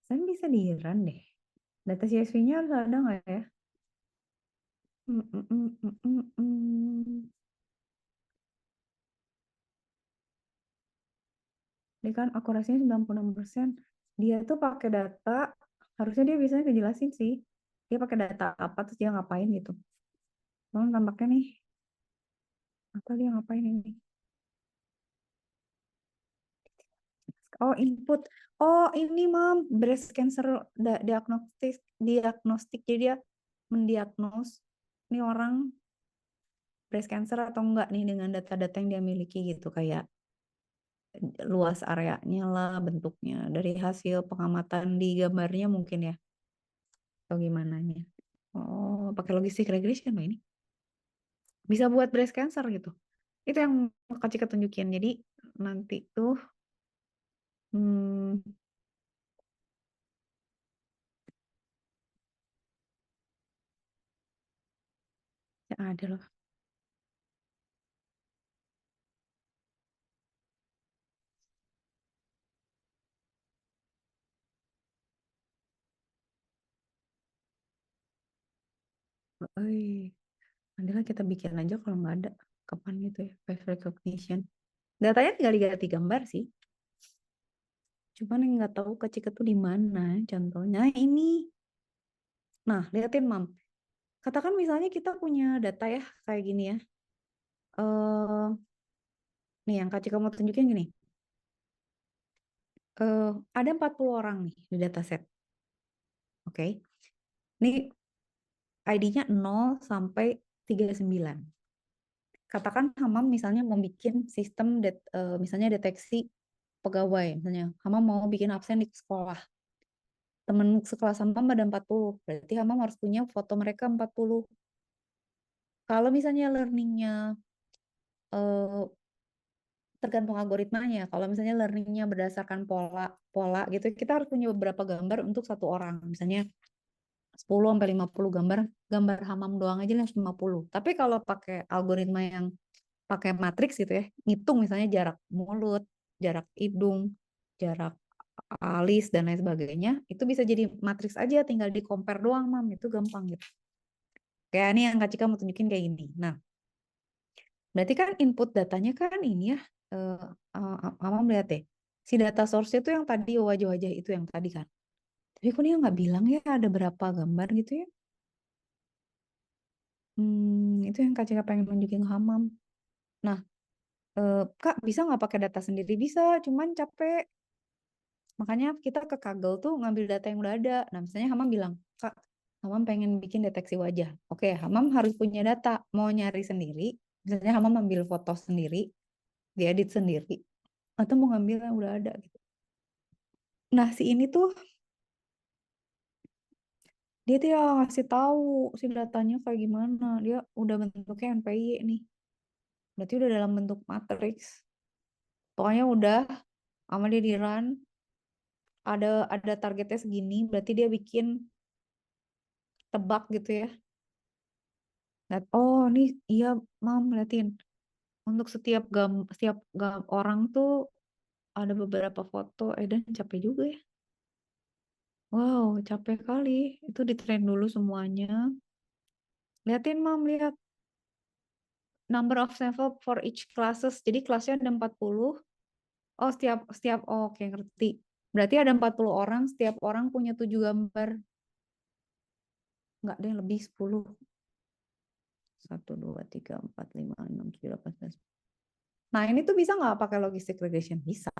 Saya bisa di-run deh. Data CSV-nya harus ada nggak ya? Ini kan akurasinya 96%. dia tuh pakai data, harusnya dia biasanya ngejelasin sih. Dia pakai data apa, terus dia ngapain gitu. Cuman tampaknya nih, apa dia ngapain ini? Oh, input. Oh, ini Mam, breast cancer diagnostik. Jadi dia mendiagnos ini orang breast cancer atau enggak nih dengan data-data yang dia miliki gitu, kayak luas areanya lah, bentuknya dari hasil pengamatan di gambarnya mungkin ya, atau gimana nya. Oh, pakai logistic regression loh ini. Bisa buat breast cancer gitu. Itu yang Kak Cika tunjukin. Jadi nanti tuh hmm, ya ada loh. Nanti kita bikin aja kalau nggak ada kapan gitu ya, face recognition. Datanya tinggal diganti gambar sih. Cuman yang nggak tahu Kak Cika tuh di mana contohnya ini. Nah, liatin Mam. Katakan misalnya kita punya data ya kayak gini ya. Nih yang Kak Cika mau tunjukin gini. Ada 40 orang nih di dataset. Oke. Ini ID-nya 0 sampai 39. Katakan Hamam misalnya mau bikin sistem misalnya deteksi pegawai. Misalnya Hamam mau bikin absen di sekolah. Temen sekelas Hamam ada 40. Berarti Hamam harus punya foto mereka 40. Kalau misalnya learningnya tergantung algoritmanya. Kalau misalnya learningnya berdasarkan pola gitu, kita harus punya beberapa gambar untuk satu orang. Misalnya 10 sampai 50 gambar Hamam doang aja lah 50. Tapi kalau pakai algoritma yang pakai matriks gitu ya, ngitung misalnya jarak mulut, jarak hidung, jarak alis dan lain sebagainya, itu bisa jadi matriks aja, tinggal di compare doang, Mam. Itu gampang gitu. Kayak ini yang Kak Cika mau tunjukin kayak gini. Nah, berarti kan input datanya kan ini ya, Mam lihat deh. Si data source itu yang tadi wajah-wajah itu yang tadi kan. Tapi kok dia nggak bilang ya ada berapa gambar gitu ya? Itu yang Kak Cika pengen tunjukin ke Hamam. Nah, Kak bisa nggak pakai data sendiri? Bisa, cuman capek. Makanya kita ke Kaggle tuh ngambil data yang udah ada. Nah, misalnya Hamam bilang, Kak, Hamam pengen bikin deteksi wajah. Oke, Hamam harus punya data. Mau nyari sendiri, misalnya Hamam ambil foto sendiri, diedit sendiri, atau mau ngambil yang udah ada gitu. Nah, si ini tuh dia tidak ngasih tahu si datanya kayak gimana. Dia udah bentuknya NPY nih. Berarti udah dalam bentuk matriks. Pokoknya udah sama dia di run, ada targetnya segini, berarti dia bikin tebak gitu ya. Oh, nih iya Mam, liatin. Untuk setiap orang tuh ada beberapa foto. Dan capek juga ya. Wow, capek kali. Itu di train dulu semuanya. Liatin Mam, lihat. Number of sample for each classes. Jadi kelasnya ada 40. Oh, oke, ngerti. Berarti ada 40 orang, setiap orang punya 7 gambar. Enggak, ada yang lebih 10. 1, 2, 3, 4, 5, 6, 7, 8, 9. Nah, ini tuh bisa nggak pakai logistic regression? Bisa.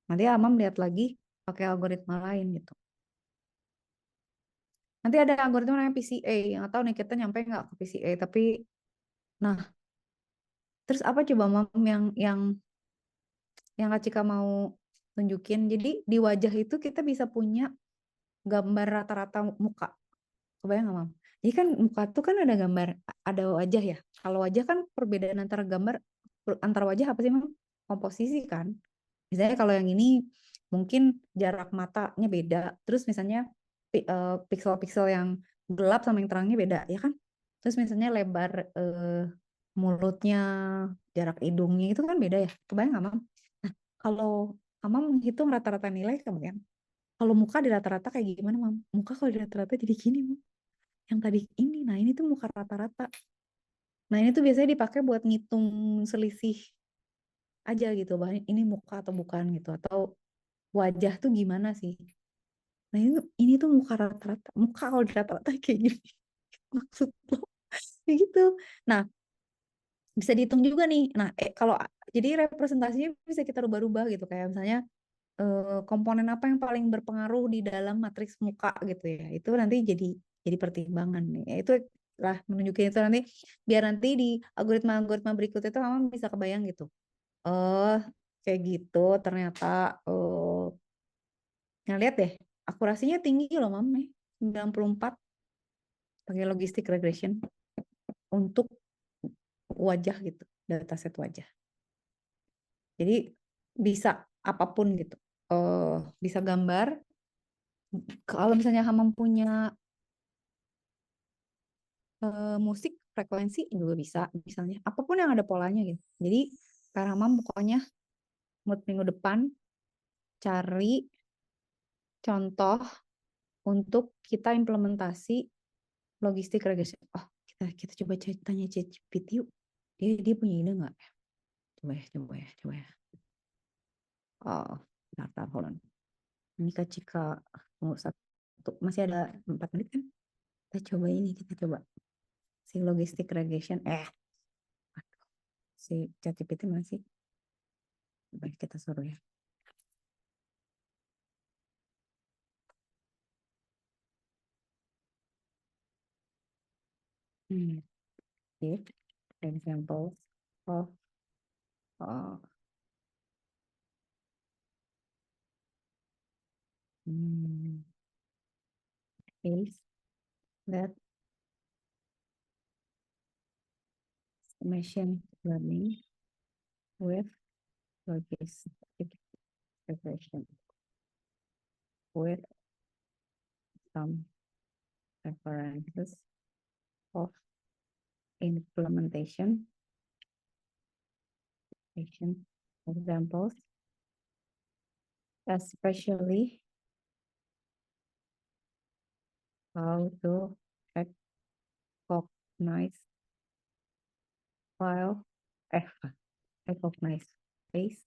Nanti Amam lihat lagi pakai algoritma lain gitu. Nanti ada algoritma namanya PCA. Yang tahu nih kita nyampe nggak ke PCA. Tapi, nah, terus apa coba Mam yang Kak Cika mau tunjukin? Jadi di wajah itu kita bisa punya gambar rata-rata muka. Kebayang nggak Mam? Jadi kan muka tuh kan ada gambar, ada wajah ya. Kalau wajah kan perbedaan antara antara wajah apa sih Mam? Komposisi kan. Misalnya kalau yang ini mungkin jarak matanya beda. Terus misalnya pixel-pixel yang gelap sama yang terangnya beda, ya kan? Terus misalnya lebar mulutnya, jarak hidungnya itu kan beda ya. Kebayang nggak, Mam? Nah, kalau Mam menghitung rata-rata nilai kemudian, kalau muka di rata-rata kayak gimana, Mam? Muka kalau di rata-rata jadi gini, Mam. Yang tadi ini, nah ini tuh muka rata-rata. Nah ini tuh biasanya dipakai buat ngitung selisih aja gitu, bahwa ini muka atau bukan gitu, atau wajah tuh gimana sih. Nah ini tuh muka rata-rata, muka kalau rata-rata kayak gini. Maksud lo kayak gitu. Nah, bisa dihitung juga nih. Nah, kalau jadi representasinya bisa kita rubah-rubah gitu, kayak misalnya komponen apa yang paling berpengaruh di dalam matriks muka gitu ya. Itu nanti jadi pertimbangan nih. Ya, itu lah menunjukin itu nanti biar nanti di algoritma-algoritma berikutnya itu kamu bisa kebayang gitu. Oh, kayak gitu ternyata nah lihat deh, akurasinya tinggi loh Mam nih. 94 pakai logistic regression untuk wajah gitu, dataset wajah. Jadi bisa apapun gitu. Bisa gambar. Kalau misalnya Hamam punya musik frekuensi juga bisa, misalnya apapun yang ada polanya gitu. Jadi Kak Hamam pokoknya minggu depan cari contoh untuk kita implementasi logistik regression. Oh, kita coba tanya ChatGPT yuk. Dia punya ide nggak? Coba ya. Oh, bentar, hold on. Ini Kak Cika, tunggu satu, masih ada 4 menit kan? Kita coba si logistic regression. Si ChatGPT masih. Baik, kita suruh ya. Give examples of case that machine learning with logistic regression with some references of implementation examples, especially how to recognize file, recognize face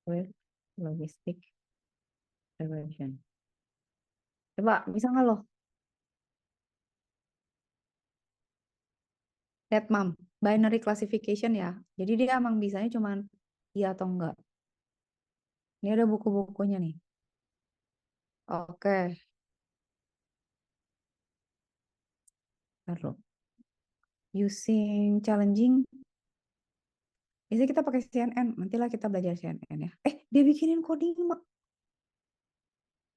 with logistic regression. Coba, bisa nggak lo? Lihat Mam, binary classification ya. Jadi dia emang bisanya cuman iya atau enggak. Ini ada buku-bukunya nih. Oke. Taruh. Using challenging. Biasanya kita pakai CNN. Nantilah kita belajar CNN ya. Dia bikinin coding, Mak.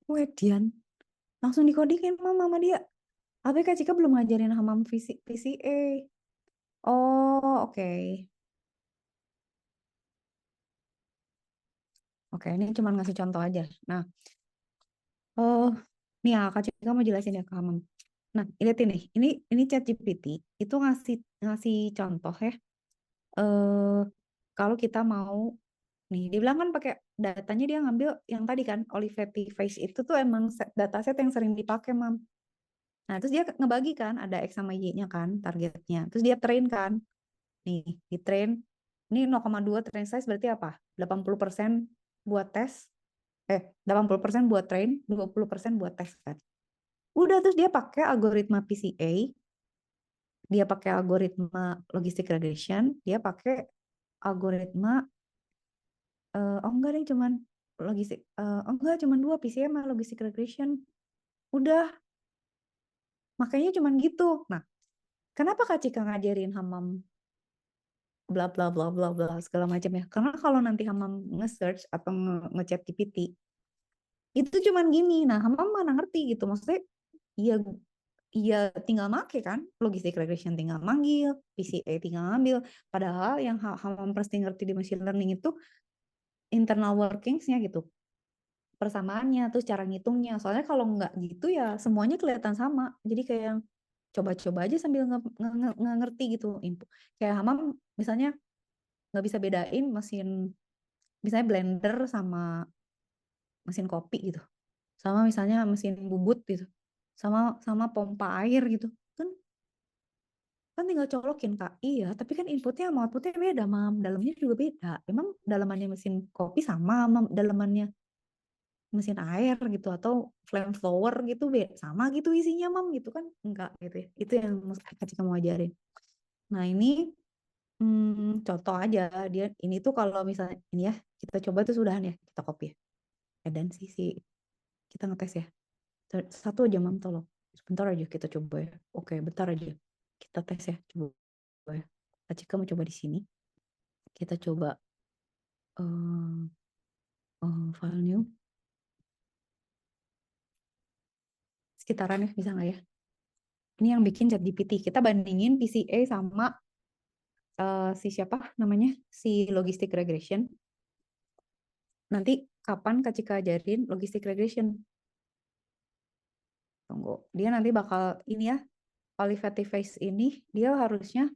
Wedian. Langsung dikodingin sama dia. Tapi Kak Cika belum ngajarin Hamam PCA. Oh, oke. Oke, ini cuma ngasih contoh aja. Nah, nih ya Kak Cika mau jelasin ya ke Hamam. Nah, lihat ini ChatGPT itu ngasih contoh ya. Kalau kita mau nih, dia bilang kan pakai datanya dia ngambil yang tadi kan Olivetti Face itu tuh emang dataset yang sering dipakai Mam. Nah, terus dia ngebagi kan ada X sama Y-nya kan targetnya. Terus dia train kan. Nih, di train. Ini 0,2 train size berarti apa? 80% buat tes. 80% buat train, 20% buat tes kan. Udah terus dia pakai algoritma PCA, dia pakai algoritma logistic regression, dia pakai algoritma enggak deh cuman logistik enggak cuman 2 PCA sama logistic regression. Udah. Makanya cuman gitu. Nah, kenapa Kak Cika ngajarin Hamam bla bla bla bla bla segala macam ya? Karena kalau nanti Hamam nge-search atau nge-chat GPT itu cuman gini. Nah, Hamam mana ngerti gitu. Maksudnya iya tinggal make kan, logistic regression tinggal manggil, PCA tinggal ngambil. Padahal yang Hamam pasti ngerti di machine learning itu internal workings-nya gitu. Persamaannya, terus cara ngitungnya. Soalnya kalau nggak gitu ya semuanya kelihatan sama. Jadi kayak yang coba-coba aja sambil nggak ngerti gitu input. Kayak Hamam misalnya nggak bisa bedain misalnya blender sama mesin kopi gitu. Sama misalnya mesin bubut gitu. Sama pompa air gitu. Kan Kan tinggal colokin Kak. Iya, tapi kan inputnya sama outputnya beda, Mam. Dalamnya juga beda. Emang dalamannya mesin kopi sama, Mam, dalamannya mesin air gitu atau flame flower gitu sama gitu isinya, Mam, gitu kan? Enggak gitu ya. Itu yang Kak Cika mau ajarin. Nah, ini contoh aja. Dia ini tuh kalau misalnya ini ya, kita coba tuh sudahan ya, kita copy ya. Dan sisi kita ngetes ya. Satu aja, Mam, tolong. Sebentar aja kita coba ya. Oke, bentar aja. Kita tes ya, coba ya. Kak Cika mau coba di sini. Kita coba file new. Sekitaran ya, bisa nggak ya? Ini yang bikin ChatGPT. Kita bandingin PCA sama si siapa namanya? Si logistic regression. Nanti kapan Kak Cika ajarin logistic regression? Tunggu. Dia nanti bakal ini ya, qualitative phase ini dia harusnya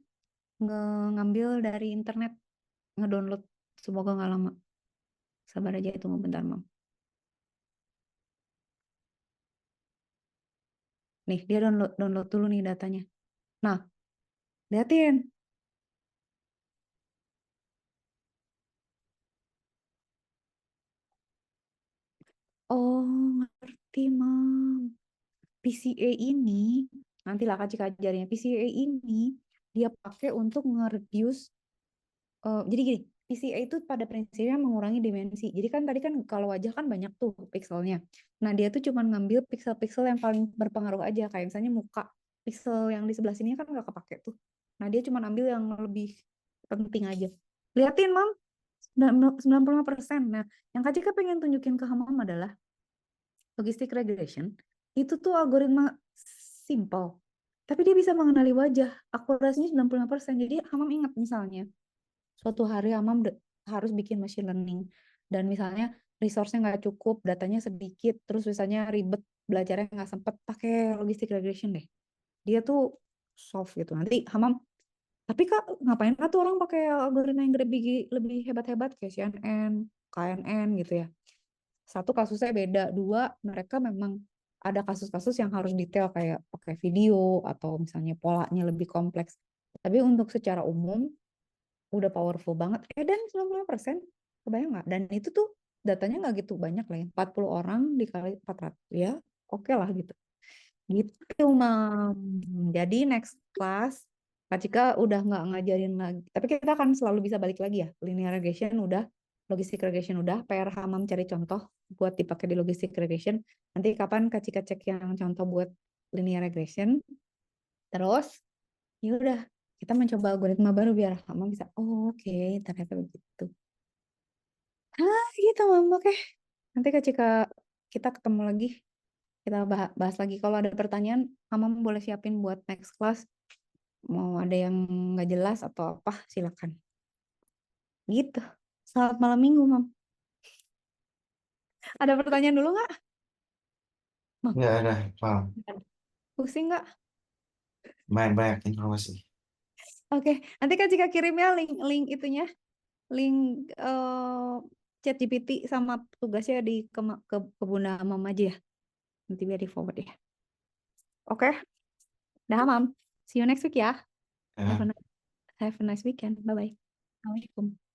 ngambil dari internet, ngedownload. Semoga nggak lama. Sabar aja, tunggu bentar, Mam. Nih, dia download dulu nih datanya. Nah, liatin. Oh, ngerti, Mam. PCA ini, nantilah Kak Cika ajarinnya. PCA ini dia pakai untuk nge-reduce. Jadi gini, PCA itu pada prinsipnya mengurangi dimensi. Jadi kan tadi kan kalau wajah kan banyak tuh pixelnya. Nah, dia tuh cuma ngambil pixel-pixel yang paling berpengaruh aja. Kayak misalnya muka. Pixel yang di sebelah sini kan nggak kepake tuh. Nah, dia cuma ambil yang lebih penting aja. Liatin, Mam. 95%. Nah, yang Kak Cika pengen tunjukin ke Hamam adalah logistic regression. Itu tuh algoritma simple. Tapi dia bisa mengenali wajah. Akurasinya 95%. Jadi Hamam ingat misalnya, suatu hari Hamam harus bikin machine learning. Dan misalnya resource-nya nggak cukup, datanya sedikit, terus misalnya ribet, belajarnya nggak sempet, pakai logistic regression deh. Dia tuh soft gitu. Nanti Hamam, tapi Kak, ngapain Kak tuh orang pakai algoritma yang lebih hebat-hebat kayak CNN, KNN gitu ya. Satu, kasusnya beda. Dua, mereka memang ada kasus-kasus yang harus detail kayak pakai video atau misalnya polanya lebih kompleks. Tapi untuk secara umum udah powerful banget. Dan 95%, kebayang nggak? Dan itu tuh datanya nggak gitu banyak lah ya. 40 orang dikali 400 ya, oke lah gitu. Gitu, Mam. Jadi next class Kak Cika udah nggak ngajarin lagi. Tapi kita akan selalu bisa balik lagi ya. Linear regression udah, logistic regression udah, PR Hamam cari contoh buat dipakai di logistic regression. Nanti kapan Kak Cika cek yang contoh buat linear regression. Terus ya udah, kita mencoba algoritma baru biar Hamam bisa, oh, oke, ternyata begitu. Gitu, Mam. Oke. Nanti Kak Cika kita ketemu lagi. Kita bahas lagi. Kalau ada pertanyaan, Hamam boleh siapin buat next class. Mau ada yang nggak jelas atau apa, silakan. Gitu. Selamat malam minggu, Mam. Ada pertanyaan dulu nggak? Mam, Nggak ada, paham. pusing nggak? Banyak informasi. Oke, nanti Kak Cika kirim ya link itunya, link ChatGPT sama tugasnya ke Bunda Mam aja ya. Nanti biar di forward ya. Oke, dah, Mam. See you next week ya. Ya. Have a nice weekend. Bye-bye. Assalamualaikum.